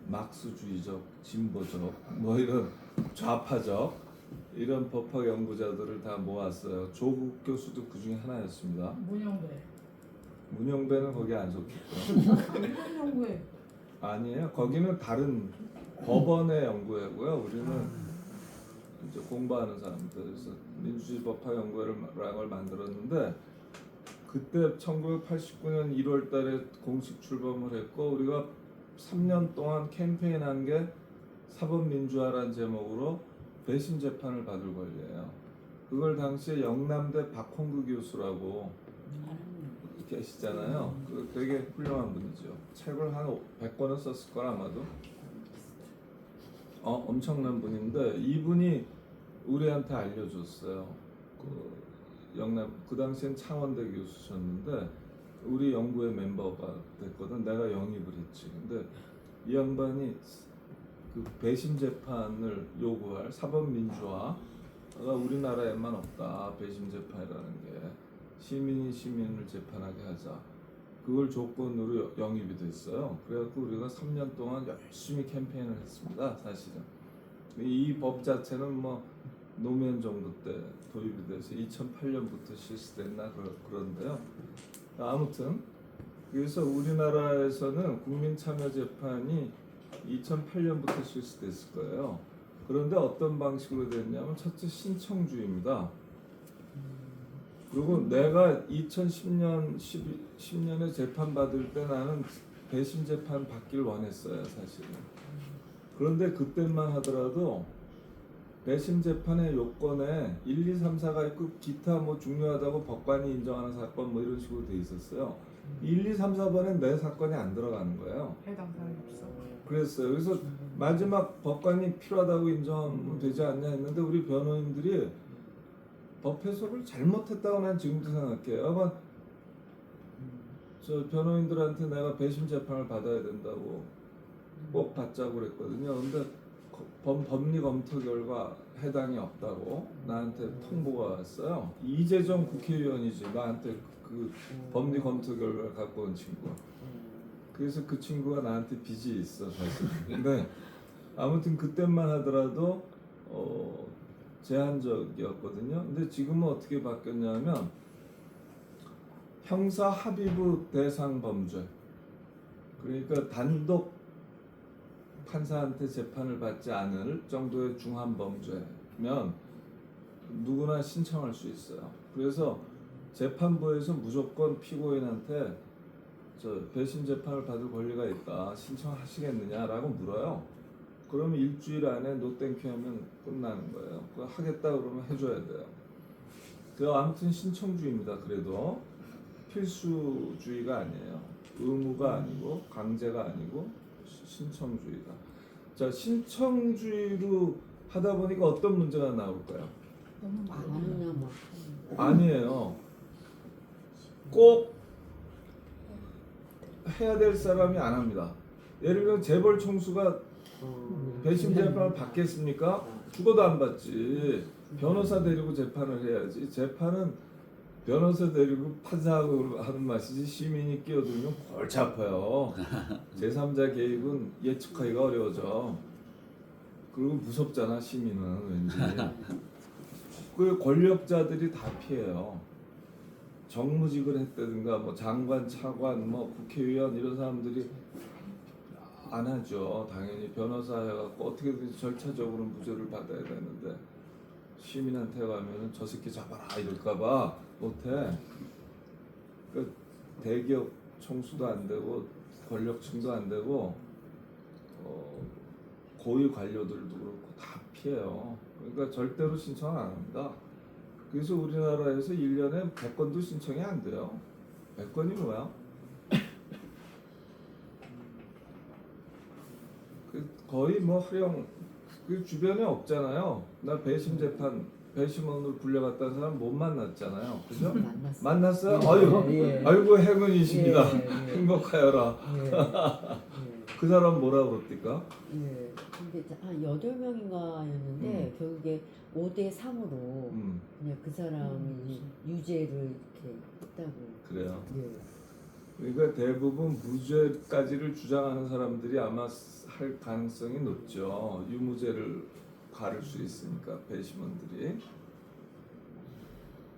막스주의적, 진보적, 뭐 이런 좌파적 이런 법학 연구자들을 다 모았어요. 조국 교수도 그 중에 하나였습니다. 문영배. 문영배는 거기 안 속했고요. 이런 연구에 아니에요. 거기는 다른 법원의 연구회고요. 우리는 이제 공부하는 사람들, 그래서 민주주의 법학 연구회를 만들었는데 그때 1989년 1월달에 공식 출범을 했고 우리가 3년 동안 캠페인한 게 사법민주화라는 제목으로 배심 재판을 받을 권리예요. 그걸 당시에 영남대 박홍구 교수라고 계시잖아요. 그 되게 훌륭한 분이죠. 책을 한 100권은 썼을 걸 아마도. 엄청난 분인데 이분이 우리한테 알려줬어요. 그 당시엔 창원대 교수셨는데 우리 연구회 멤버가 됐거든. 내가 영입을 했지. 근데 이 양반이 그 배심 재판을 요구할 사법 민주화가 우리나라에만 없다. 배심 재판이라는 게 시민이 시민을 재판하게 하자. 그걸 조건으로 영입이 됐어요. 그래갖고 우리가 3년 동안 열심히 캠페인을 했습니다. 사실은 이 법 자체는 뭐 노무현 정부 때 도입이 돼서 2008년부터 실시됐나 그런데요. 아무튼 그래서 우리나라에서는 국민참여재판이 2008년부터 실시됐을 거예요. 그런데 어떤 방식으로 됐냐면 첫째 신청주의입니다. 그리고 내가 2010년 10년에 재판 받을 때 나는 배심 재판 받길 원했어요, 사실은. 그런데 그때만 하더라도 배심 재판의 요건에 1, 2, 3, 4가 있고 기타 뭐 중요하다고 법관이 인정하는 사건 뭐 이런 식으로 돼 있었어요. 1, 2, 3, 4번엔 내 사건이 안 들어가는 거예요. 해당 사항이 없어. 그랬어요. 그래서 마지막 법관이 필요하다고 인정되지 않냐 했는데 우리 변호인들이 법 해석을 잘못했다고 난 지금도 생각해요. 아마 저 변호인들한테 내가 배심 재판을 받아야 된다고 꼭 받자고 그랬거든요. 근데 법리 검토 결과 해당이 없다고 나한테 통보가 왔어요. 이재정 국회의원이지 나한테 그 법리 검토 결과를 갖고 온 친구. 그래서 그 친구가 나한테 빚이 있어 사실. 근데 아무튼 그때만 하더라도 제한적이었거든요. 근데 지금은 어떻게 바뀌었냐면 형사 합의부 대상 범죄. 그러니까 단독 판사한테 재판을 받지 않을 정도의 중한 범죄면 누구나 신청할 수 있어요. 그래서 재판부에서 무조건 피고인한테 저 배심 재판을 받을 권리가 있다. 신청하시겠느냐라고 물어요. 그러면 일주일 안에 노땡큐 하면 끝나는 거예요. 그거 하겠다 그러면 해줘야 돼요. 그 아무튼 신청주의입니다. 그래도 필수주의가 아니에요. 의무가 아니고 강제가 아니고 신청주의다. 자, 신청주의로 하다 보니까 어떤 문제가 나올까요? 너무 많아요. 아니에요. 꼭 해야 될 사람이 안 합니다. 예를 들면 재벌 총수가 배심 재판을 받겠습니까? 죽어도 안 받지. 변호사 데리고 재판을 해야지. 재판은 변호사 데리고 판사하고 하는 맛이지 시민이 끼어들면 골치 아파요. 제3자 개입은 예측하기가 어려워져. 그리고 무섭잖아 시민은 왠지. 그 권력자들이 다 피해요. 정무직을 했다든가 뭐 장관, 차관, 뭐 국회의원 이런 사람들이 안 하죠. 당연히 변호사 해갖고 어떻게든지 절차적으로 무죄를 받아야 되는데 시민한테 가면은 저 새끼 잡아라 이럴까봐 못해. 그 대기업 총수도 안 되고 권력층도 안 되고 고위 관료들도 그렇고 다 피해요. 그러니까 절대로 신청을 안 합니다. 그래서 우리나라에서 1년에 100건도 신청이 안 돼요. 100건이 뭐야? 거의 뭐 활용 그 주변에 없잖아요. 나 배심 재판 배심원으로 불려갔다는 사람 못 만났잖아요. 그죠? 만났어요? 아유, 아이고 행운이십니다. 행복하여라. 그 사람 뭐라 그럽니까? 예. 근데 한 8명인가였는데 결국에 5대 3으로 그냥 그 사람이 유죄를 이렇게 했다고. 그래요. 예. 그러니까 대부분 무죄까지를 주장하는 사람들이 아마 할 가능성이 높죠. 유무죄를 가를 수 있으니까 배심원들이.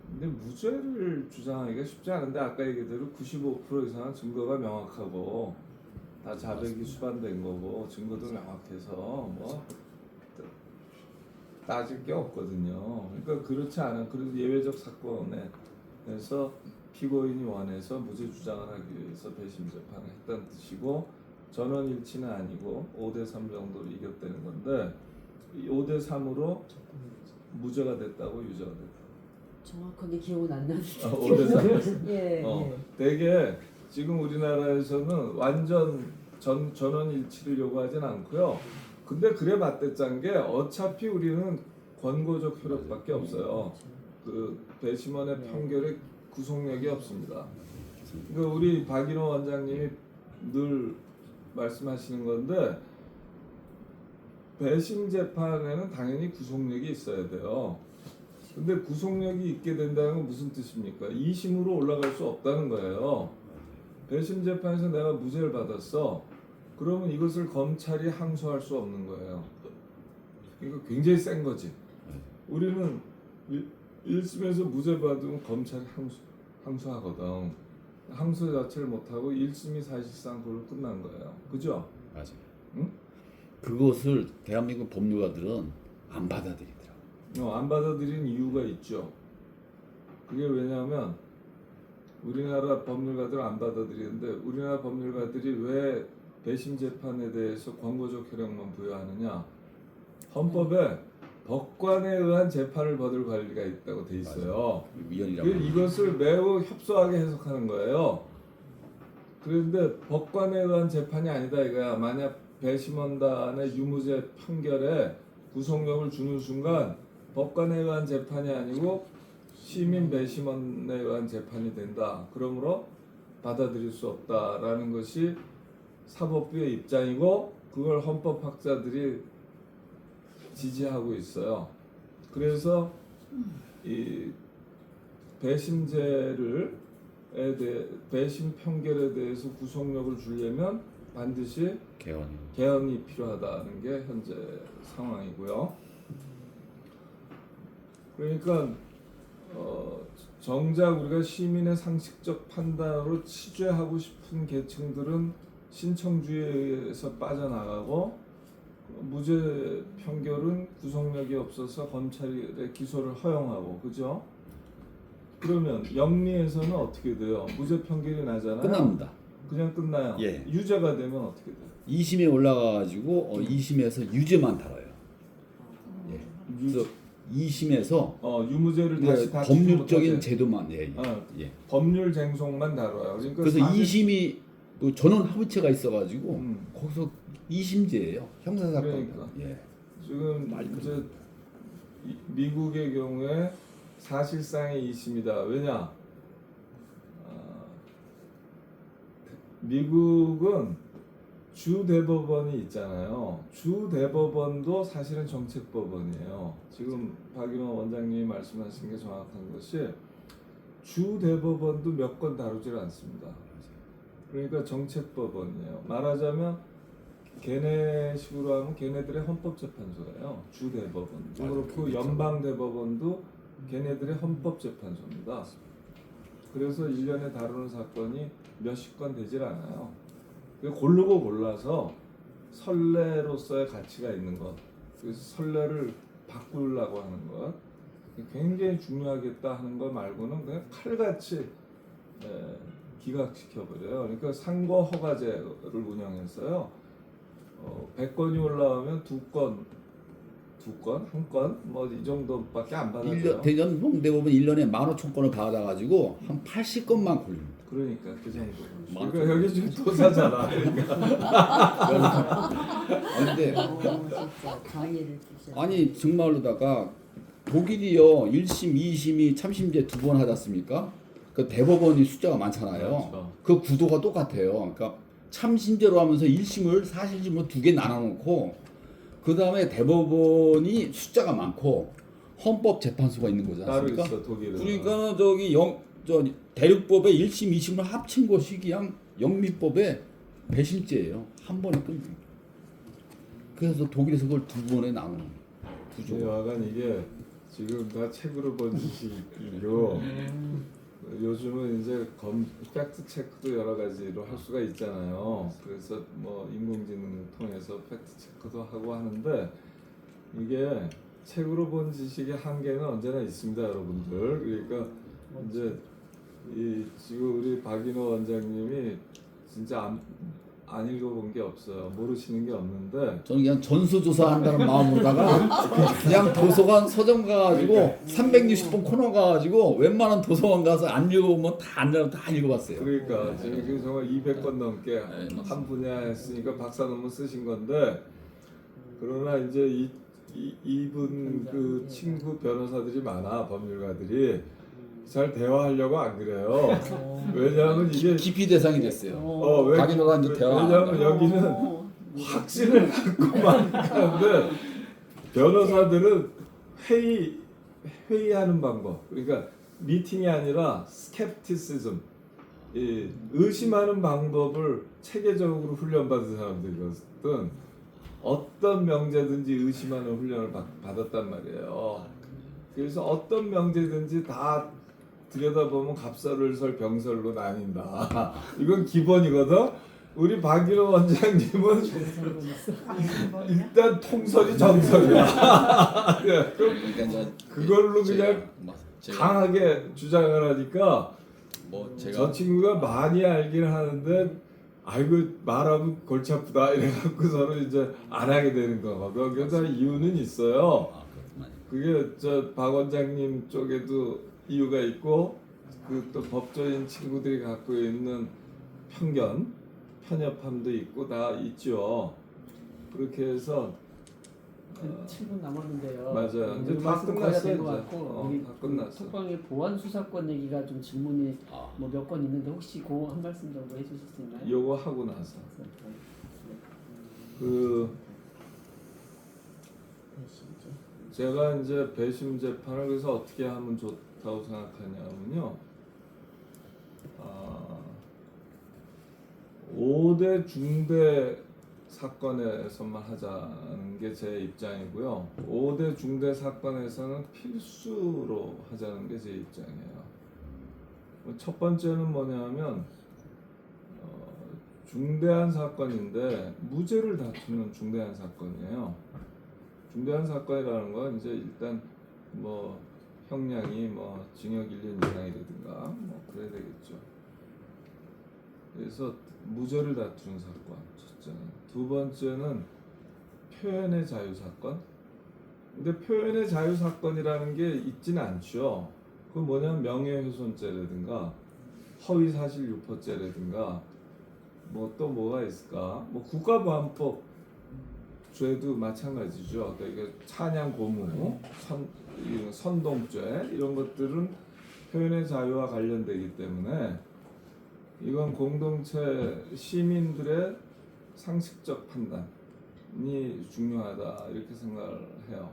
근데 무죄를 주장하기가 쉽지 않은데 아까 얘기대로 95% 이상은 증거가 명확하고 다 자백이 수반된 거고 증거도 명확해서 뭐 따질 게 없거든요. 그러니까 그렇지 않은 그래도 예외적 사건에서 피고인이 원해서 무죄 주장을 하기 위해서 배심 재판을 했다는 뜻이고 전원일치는 아니고 5대3 정도로 이겼다는 건데 5대3으로 무죄가 됐다고 유죄가 됐다. 정확하게 기억은 안 나는데. 5대3. 예. 예. 되게 지금 우리나라에서는 완전 전원일치를 요구하진 않고요. 근데 그래 맞댔자는 게 어차피 우리는 권고적 효력밖에 없어요. 그 배심원의 판결에 구속력이 없습니다. 그러니까 우리 박인호 원장님이 늘 말씀하시는 건데 배심 재판에는 당연히 구속력이 있어야 돼요. 근데 구속력이 있게 된다는 건 무슨 뜻입니까? 2심으로 올라갈 수 없다는 거예요. 배심 재판에서 내가 무죄를 받았어. 그러면 이것을 검찰이 항소할 수 없는 거예요. 이거 굉장히 센 거지. 우리는 1심에서 무죄 받으면 검찰이 항소하거든. 항소 자체를 못하고 1심이 사실상 그걸로 끝난 거예요. 그죠? 맞아요. 응? 그것을 대한민국 법률가들은 안 받아들이더라고요. 안 받아들인 이유가 있죠. 그게 왜냐하면 우리나라 법률가들은 안 받아들이는데 우리나라 법률가들이 왜 배심 재판에 대해서 권고적 효력만 부여하느냐? 헌법에 법관에 의한 재판을 받을 권리가 있다고 돼 있어요. 위헌이라고. 이것을 매우 협소하게 해석하는 거예요. 그런데 법관에 의한 재판이 아니다 이거야. 만약 배심원단의 유무죄 판결에 구속력을 주는 순간 법관에 의한 재판이 아니고 시민 배심원에 의한 재판이 된다. 그러므로 받아들일 수 없다라는 것이 사법부의 입장이고 그걸 헌법학자들이 지지하고 있어요. 그래서 이 배심죄를 배심 판결에 대해서 구속력을 주려면 반드시 개헌이 필요하다는 게 현재 상황이고요. 그러니까 정작 우리가 시민의 상식적 판단으로 치죄하고 싶은 계층들은 신청주의에 의해서 빠져나가고 무죄 판결은 구속력이 없어서 검찰의 기소를 허용하고 그죠? 그러면 영리에서는 어떻게 돼요? 무죄 판결이 나잖아요. 끝납니다. 그냥 끝나요. 예. 유죄가 되면 어떻게 돼요? 2심에 올라가가지고 2심에서 유죄만 다뤄요. 예. 그래서 2심에서 유무죄를 다시 다 법률적인 제도만 법률 쟁송만 다뤄요. 그러니까 그래서 2심이 또 전원 합의체가 있어가지고 거기서 2심제예요. 형사사건. 그러니까. 예. 지금 이제 미국의 경우에 사실상의 2심이다. 왜냐? 미국은 주 대법원이 있잖아요. 주 대법원도 사실은 정책법원이에요. 지금 박인호 원장님이 말씀하신 게 정확한 것이 주 대법원도 몇 건 다루질 않습니다. 그러니까 정책법원이에요. 말하자면 걔네식으로 하면 걔네들의 헌법재판소예요. 주 대법원도 그렇고 연방 대법원도 걔네들의 헌법재판소입니다. 그래서 1년에 다루는 사건이 몇십 건 되질 않아요. 고르고 골라서 선례로서의 가치가 있는 것, 그래서 선례를 바꾸려고 하는 것, 굉장히 중요하겠다 하는 것 말고는 그냥 칼같이 기각시켜버려요. 그러니까 상고 허가제를 운영했어요. 100건이 올라오면 2건, 1건, 뭐 이 정도밖에 안 받아줘요. 대전 대법원 1년에 15,000건을 받아가지고 한 80건만 걸립니다. 그러니까 그 정도. 그러니까 여기 지금 도사잖아. 근데 진짜 강의를 주셔. 아니 정말로다가 독일이요 1심, 2심이 참심제 2번 하지 않습니까? 그 대법원이 숫자가 많잖아요. 그렇죠. 그 구도가 똑같아요. 그러니까 참심제로 하면서 1심을 사실심으로 2개 나눠놓고 그 다음에 대법원이 숫자가 많고 헌법재판소가 있는 거지 따로 않습니까? 있어 독일은. 그러니까 대륙법의 1심, 2심을 합친 것이 그냥 영미법의 배심죄예요. 한 번에 끝. 그래서 독일에서 그걸 2번에 나누는 거예요. 구조가. 여하간 이게 지금 다 책으로 본 지식이고 요즘은 이제 팩트 체크도 여러 가지로 할 수가 있잖아요. 그래서 뭐 인공지능을 통해서 팩트 체크도 하고 하는데 이게 책으로 본 지식의 한계는 언제나 있습니다, 여러분들. 그러니까 이제 지금 우리 박인호 원장님이 진짜 안 읽어본 게 없어요. 모르시는 게 없는데 저는 그냥 전수조사한다는 마음으로다가 그냥 도서관 서점 가가지고 360번 코너 가가지고 웬만한 도서관 가서 안 읽어보면 다 읽어봤어요. 그러니까 지금 정말 200권 넘게 한 분야 했으니까 박사 논문 쓰신 건데 그러나 이제 이분 그 친구 변호사들이 많아 법률가들이 잘 대화하려고 안 그래요. 왜냐하면 이게 깊이 대상이 됐어요. 왜 박인호가 이제 대화 안 왜냐하면 한다. 여기는 확신을 갖고만 하는데 변호사들은 회의하는 방법 그러니까 미팅이 아니라 스캡티시즘 의심하는 방법을 체계적으로 훈련받은 사람들이거든. 어떤 명제든지 의심하는 훈련을 받았단 말이에요. 그래서 어떤 명제든지 다 들여다보면 갑설을설 병설로 나뉜다. 이건 기본이거든. 우리 박인호 원장님은 일단 통설이 정설이야. 그러니까 이제 그걸로 그냥 제가 강하게 주장을 하니까 뭐 저 제가 친구가 많이 알긴 하는데 아이고 말하면 골치 아프다 이래갖고 서로 이제 안 하게 되는 거거든. 그래서 이유는 있어요. 그게 저 박 원장님 쪽에도 이유가 있고 그 또 법조인 친구들이 갖고 있는 편협함도 있고 다 있죠. 그렇게 해서 7분 남았는데요. 맞아요. 이제 우리 다 말씀 끝났어요, 거의 다된것 이제. 같고 우리 다 끝났어. 톡방에 보안 수사권 얘기가 좀 질문이 뭐 몇 건 있는데 혹시 그 한 말씀 정도 해주실 수 있나요? 요거 하고 나서 그 제가 이제 배심 재판을 그래서 어떻게 하면 좋다고 생각하냐면요. 5대 중대 사건에서만 하자는 게 제 입장이고요. 5대 중대 사건에서는 필수로 하자는 게 제 입장이에요. 첫 번째는 뭐냐면 중대한 사건인데 무죄를 다투는 중대한 사건이에요. 중대한 사건이라는 건 이제 일단 뭐 형량이 뭐 징역 1년 이상이라든가 뭐 그래야 되겠죠. 그래서 무죄를 다투는 사건 첫째는. 두 번째는 표현의 자유 사건. 근데 표현의 자유 사건이라는 게 있지는 않죠. 그 뭐냐면 명예훼손죄라든가 허위사실 유포죄라든가 뭐 또 뭐가 있을까? 뭐 국가보안법 죄도 마찬가지죠. 그러니까 찬양 고무, 선동죄 이런 것들은 표현의 자유와 관련되기 때문에 이건 공동체 시민들의 상식적 판단이 중요하다 이렇게 생각을 해요.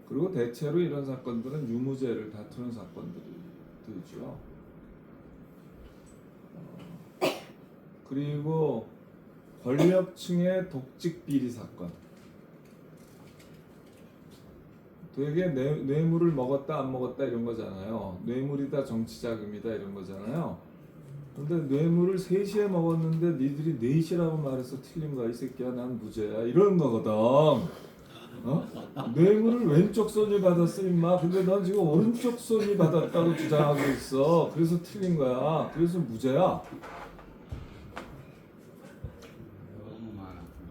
그리고 대체로 이런 사건들은 유무죄를 다투는 사건들이죠. 그리고 권력층의 독직 비리 사건. 되게 뇌물을 먹었다 안 먹었다 이런 거잖아요. 뇌물이다 정치 자금이다 이런 거잖아요. 근데 뇌물을 3시에 먹었는데 니들이 4시라고 말해서 틀린 거야 이 새끼야 난 무죄야 이런 거거든. 뇌물을 왼쪽 손이 받았어 임마. 근데 넌 지금 오른쪽 손이 받았다고 주장하고 있어. 그래서 틀린 거야. 그래서 무죄야.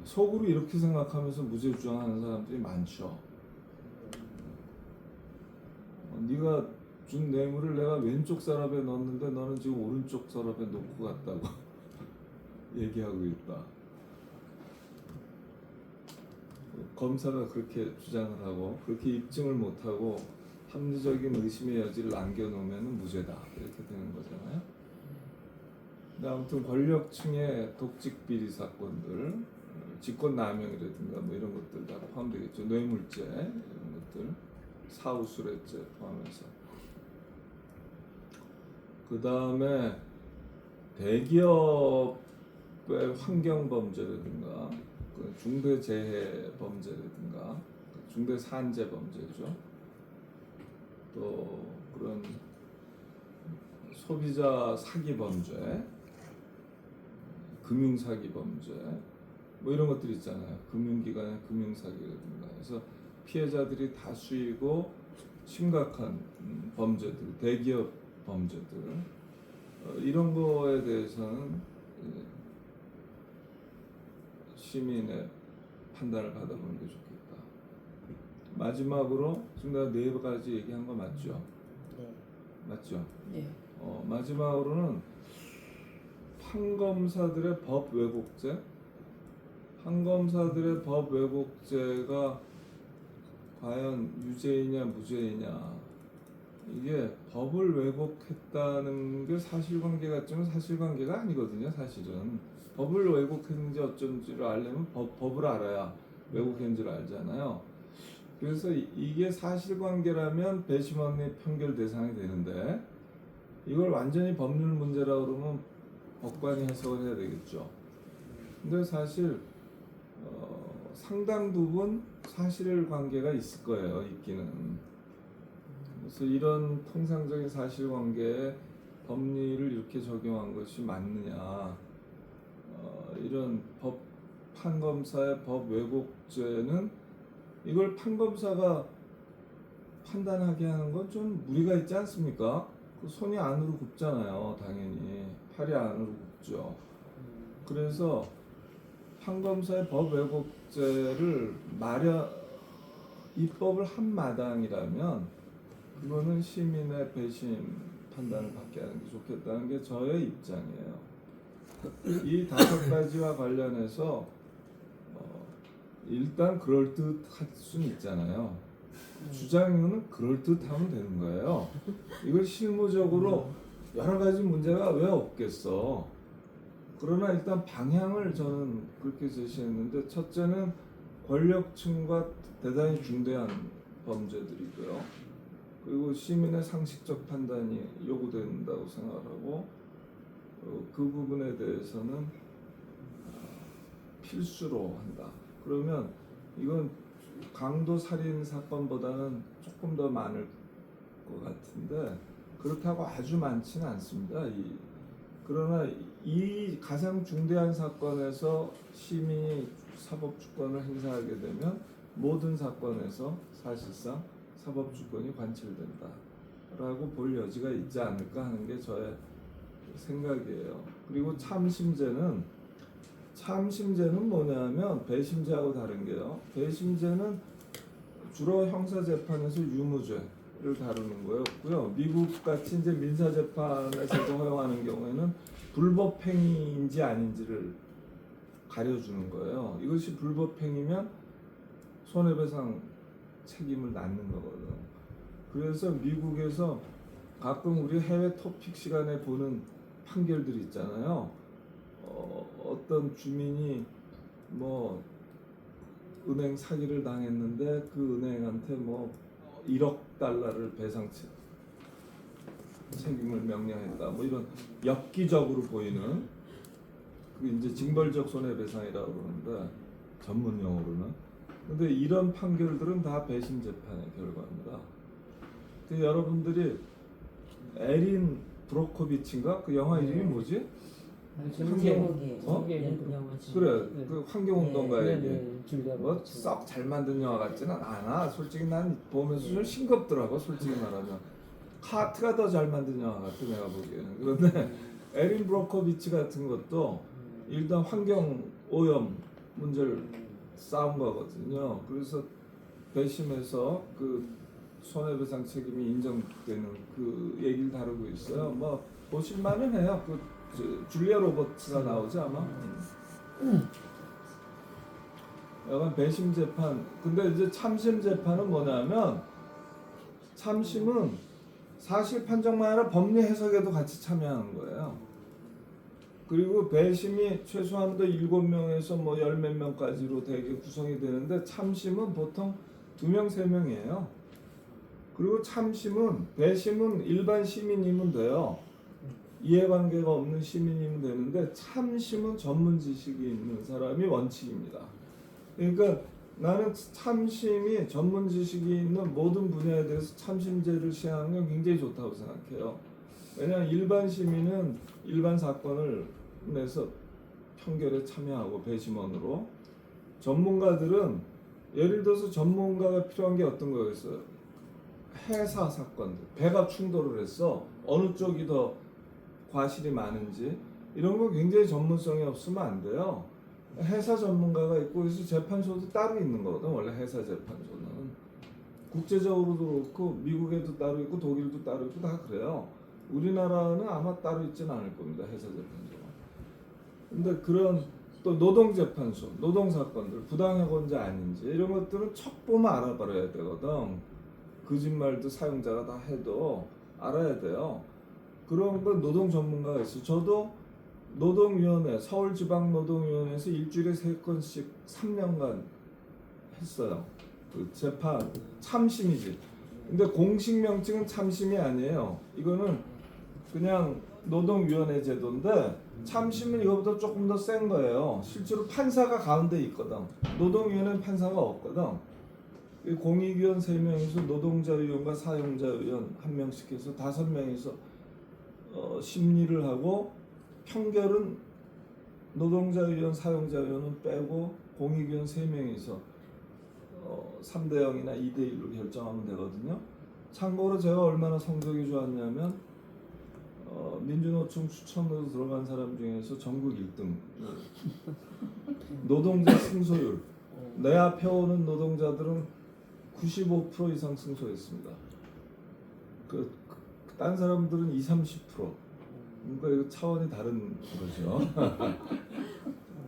속으로 이렇게 생각하면서 무죄 주장하는 사람들이 많죠. 네가 준 뇌물을 내가 왼쪽 서랍에 넣었는데 너는 지금 오른쪽 서랍에 놓고 갔다고 얘기하고 있다. 검사가 그렇게 주장을 하고 그렇게 입증을 못하고 합리적인 의심의 여지를 남겨놓으면 무죄다 이렇게 되는 거잖아요. 근데 아무튼 권력층의 독직 비리 사건들, 직권남용이라든가 뭐 이런 것들 다 포함되겠죠. 뇌물죄 이런 것들, 사후수뢰죄 포함해서. 그 다음에 대기업의 환경범죄라든가 중대재해 범죄라든가 중대 산재 범죄죠. 또 그런 소비자 사기 범죄, 금융 사기 범죄, 뭐 이런 것들 있잖아요. 금융기관의 금융 사기라든가 해서 피해자들이 다수이고 심각한 범죄들, 대기업 범죄들 이런 거에 대해서는 시민의 판단을 받아보는 게 좋겠다. 마지막으로 지금 내가 4가지 얘기한 거 맞죠? 네. 맞죠? 네. 마지막으로는 판검사들의 법 왜곡죄. 판검사들의 법 왜곡죄가 과연 유죄이냐 무죄이냐, 이게 법을 왜곡했다는 게 사실관계 같지만 사실관계가 아니거든요. 사실은 법을 왜곡했는지 어쩐지를 알려면 법을 알아야 왜곡했는지를 알잖아요. 그래서 이게 사실관계라면 배심 없는 판결 대상이 되는데, 이걸 완전히 법률 문제라고 그러면 법관이 해석을 해야 되겠죠. 근데 사실 상당 부분 사실관계가 있을 거예요. 있기는. 그래서 이런 통상적인 사실관계에 법리를 이렇게 적용한 것이 맞느냐, 이런 판검사의 법 왜곡죄는 이걸 판검사가 판단하게 하는 건 좀 무리가 있지 않습니까? 그 손이 안으로 굽잖아요. 당연히 팔이 안으로 굽죠. 그래서 판검사의 법 왜곡죄를 입법을 한 마당이라면 그거는 시민의 배심 판단을 받게 하는 게 좋겠다는 게 저의 입장이에요. 이 5가지와 관련해서 일단 그럴듯할 수는 있잖아요. 주장은 그럴듯하면 되는 거예요. 이걸 실무적으로 여러 가지 문제가 왜 없겠어. 그러나 일단 방향을 저는 그렇게 제시했는데, 첫째는 권력층과 대단히 중대한 범죄들이고요. 그리고 시민의 상식적 판단이 요구된다고 생각하고, 그 부분에 대해서는 필수로 한다. 그러면 이건 강도 살인 사건보다는 조금 더 많을 것 같은데, 그렇다고 아주 많지는 않습니다. 그러나 이 가장 중대한 사건에서 시민이 사법주권을 행사하게 되면 모든 사건에서 사실상 사법주권이 관철된다라고 볼 여지가 있지 않을까 하는 게 저의 생각이에요. 그리고 참심죄는 뭐냐면 배심죄하고 다른 게요. 배심죄는 주로 형사재판에서 유무죄를 다루는 거였고요. 미국 같이 이제 민사재판에서도 허용하는 경우에는 불법행위인지 아닌지를 가려주는 거예요. 이것이 불법행위면 손해배상 책임을 낳는 거거든. 그래서 미국에서 가끔 우리 해외 토픽 시간에 보는 판결들이 있잖아요. 어떤 주민이 뭐 은행 사기를 당했는데 그 은행한테 뭐 1억 달러를 배상 책임을 명령했다. 뭐 이런 엽기적으로 보이는, 그 이제 징벌적 손해배상이라고 그러는데 전문 용어로는. 근데 이런 판결들은 다 배심 재판의 결과입니다. 그 여러분들이 에린 브로코비치인가? 그 영화 이름이 뭐지? 제목이 어? 영화 제목. 그래, 네. 그 환경운동가 네, 얘기. 네, 줄리아 뭐 로버츠. 썩 잘 만든 영화 같지는 않아. 솔직히 난 보면서 좀 싱겁더라고. 솔직히 말하면 카트가 더 잘 만든 영화 같아 내가 보기에는. 그런데 에린 브로코비치 같은 것도 일단 환경 오염 문제를 쌓은 거거든요. 그래서 배심에서 그 손해배상 책임이 인정되는 그 얘기를 다루고 있어요. 뭐 보실만은 해요. 그 줄리아 로버츠가 나오지 아마. 약간 배심 재판. 근데 이제 참심 재판은 뭐냐면, 참심은 사실 판정만 아니라 법리 해석에도 같이 참여하는 거예요. 그리고 배심이 최소한도 7명에서 뭐 10몇 명까지로 되게 구성이 되는데, 참심은 보통 2명, 3명이에요. 그리고 참심은, 배심은 일반 시민이면 돼요. 이해관계가 없는 시민이면 되는데, 참심은 전문 지식이 있는 사람이 원칙입니다. 그러니까 나는 참심이 전문 지식이 있는 모든 분야에 대해서 참심제를 시행하는 건 굉장히 좋다고 생각해요. 왜냐하면 일반 시민은 일반 사건을 내서 판결에 참여하고 배심원으로, 전문가들은 예를 들어서 전문가가 필요한 게 어떤 거였어요? 해사 사건들, 배가 충돌을 해서 어느 쪽이 더 과실이 많은지 이런 거 굉장히 전문성이 없으면 안 돼요. 해사 전문가가 있고, 그래서 재판소도 따로 있는 거거든. 원래 해사 재판소는 국제적으로도 그렇고 미국에도 따로 있고 독일도 따로 있고 다 그래요. 우리나라는 아마 따로 있지는 않을 겁니다. 해사 재판소가. 근데 그런 또 노동재판소, 노동사건들 부당해고인지 아닌지 이런 것들은 척 보면 알아버려야 되거든. 거짓말도 사용자가 다 해도 알아야 돼요. 그런 건 노동 전문가가 있어요. 저도 노동위원회, 서울지방노동위원회에서 일주일에 3건씩 3년간 했어요. 그 재판, 참심이지. 근데 공식 명칭은 참심이 아니에요. 이거는 그냥 노동위원회 제도인데, 참심은 이거보다 조금 더 센 거예요. 실제로 판사가 가운데 있거든. 노동위원회는 판사가 없거든. 이 공익위원 3명이서 노동자위원과 사용자위원 1명씩 해서 5명이서 심리를 하고, 평결은 노동자위원, 사용자위원은 빼고 공익위원 3명이서 3대0이나 2대1로 결정하면 되거든요. 참고로 제가 얼마나 성적이 좋았냐면 민주노총 추천으로 들어간 사람 중에서 전국 1등. 노동자 승소율, 내 앞에 오는 노동자들은 95% 이상 승소했습니다. 딴 사람들은 20-30%. 그러니까 이거 차원이 다른 거죠.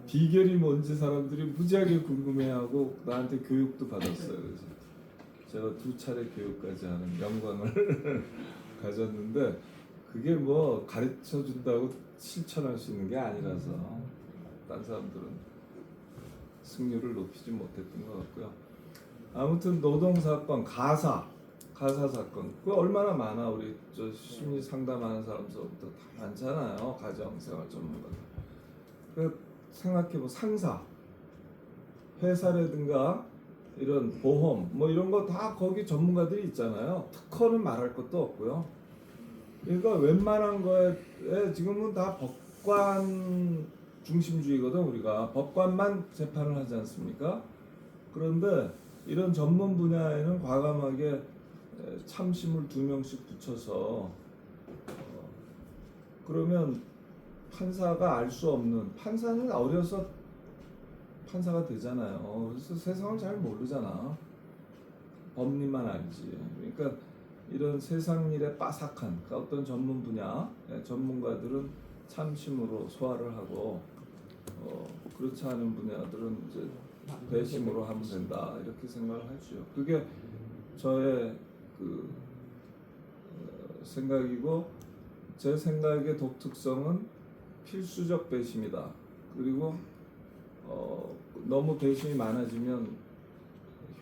비결이 뭔지 사람들이 무지하게 궁금해하고 나한테 교육도 받았어요. 그래서 제가 2차례 교육까지 하는 영광을 가졌는데, 그게 뭐 가르쳐 준다고 실천할 수 있는 게 아니라서 딴 사람들은 승률을 높이지 못했던 것 같고요. 아무튼 노동사건, 가사 사건, 그거 얼마나 많아. 우리 저 심리 상담하는 사람서부터 다 많잖아요. 가정생활 전문가. 그 생각해보, 상사, 회사라든가 이런 보험 뭐 이런 거 다 거기 전문가들이 있잖아요. 특허는 말할 것도 없고요. 그러니까 웬만한 거에 지금은 다 법관 중심주의거든. 우리가 법관만 재판을 하지 않습니까? 그런데 이런 전문 분야에는 과감하게 참심을 2명씩 붙여서 그러면 판사가 알 수 없는, 판사는 어려서 판사가 되잖아요. 그래서 세상을 잘 모르잖아. 법리만 알지. 그러니까 이런 세상 일에 빠삭한 어떤 전문 분야 전문가들은 참심으로 소화를 하고, 그렇지 않은 분야들은 이제 배심으로 하면 된다, 이렇게 생각을 하죠. 그게 저의 생각이고, 제 생각의 독특성은 필수적 배심이다. 그리고 너무 배심이 많아지면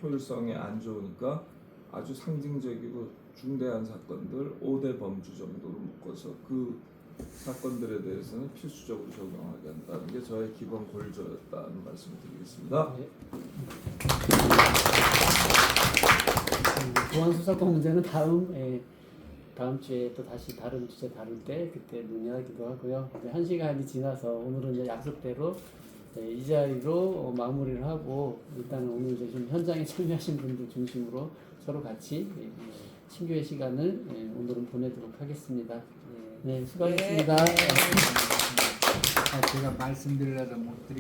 효율성에 안 좋으니까 아주 상징적이고 중대한 사건들 5대 범주 정도로 묶어서 그 사건들에 대해서는 필수적으로 적용하게 한다는 게 저의 기본 골조였다는 말씀을 드리겠습니다. 네. 보안수사권 문제는 다음 주에 또 다시 다른 주제 다룰 때 그때 논의하기도 하고요. 근데 1시간이 지나서 오늘은 이제 약속대로 이 자리로 마무리를 하고, 일단은 오늘 이제 좀 현장에 참여하신 분들 중심으로 서로 같이 친교의 시간을 오늘은 보내도록 하겠습니다. 네, 수고하셨습니다. 제가 말씀드리려다 못 드린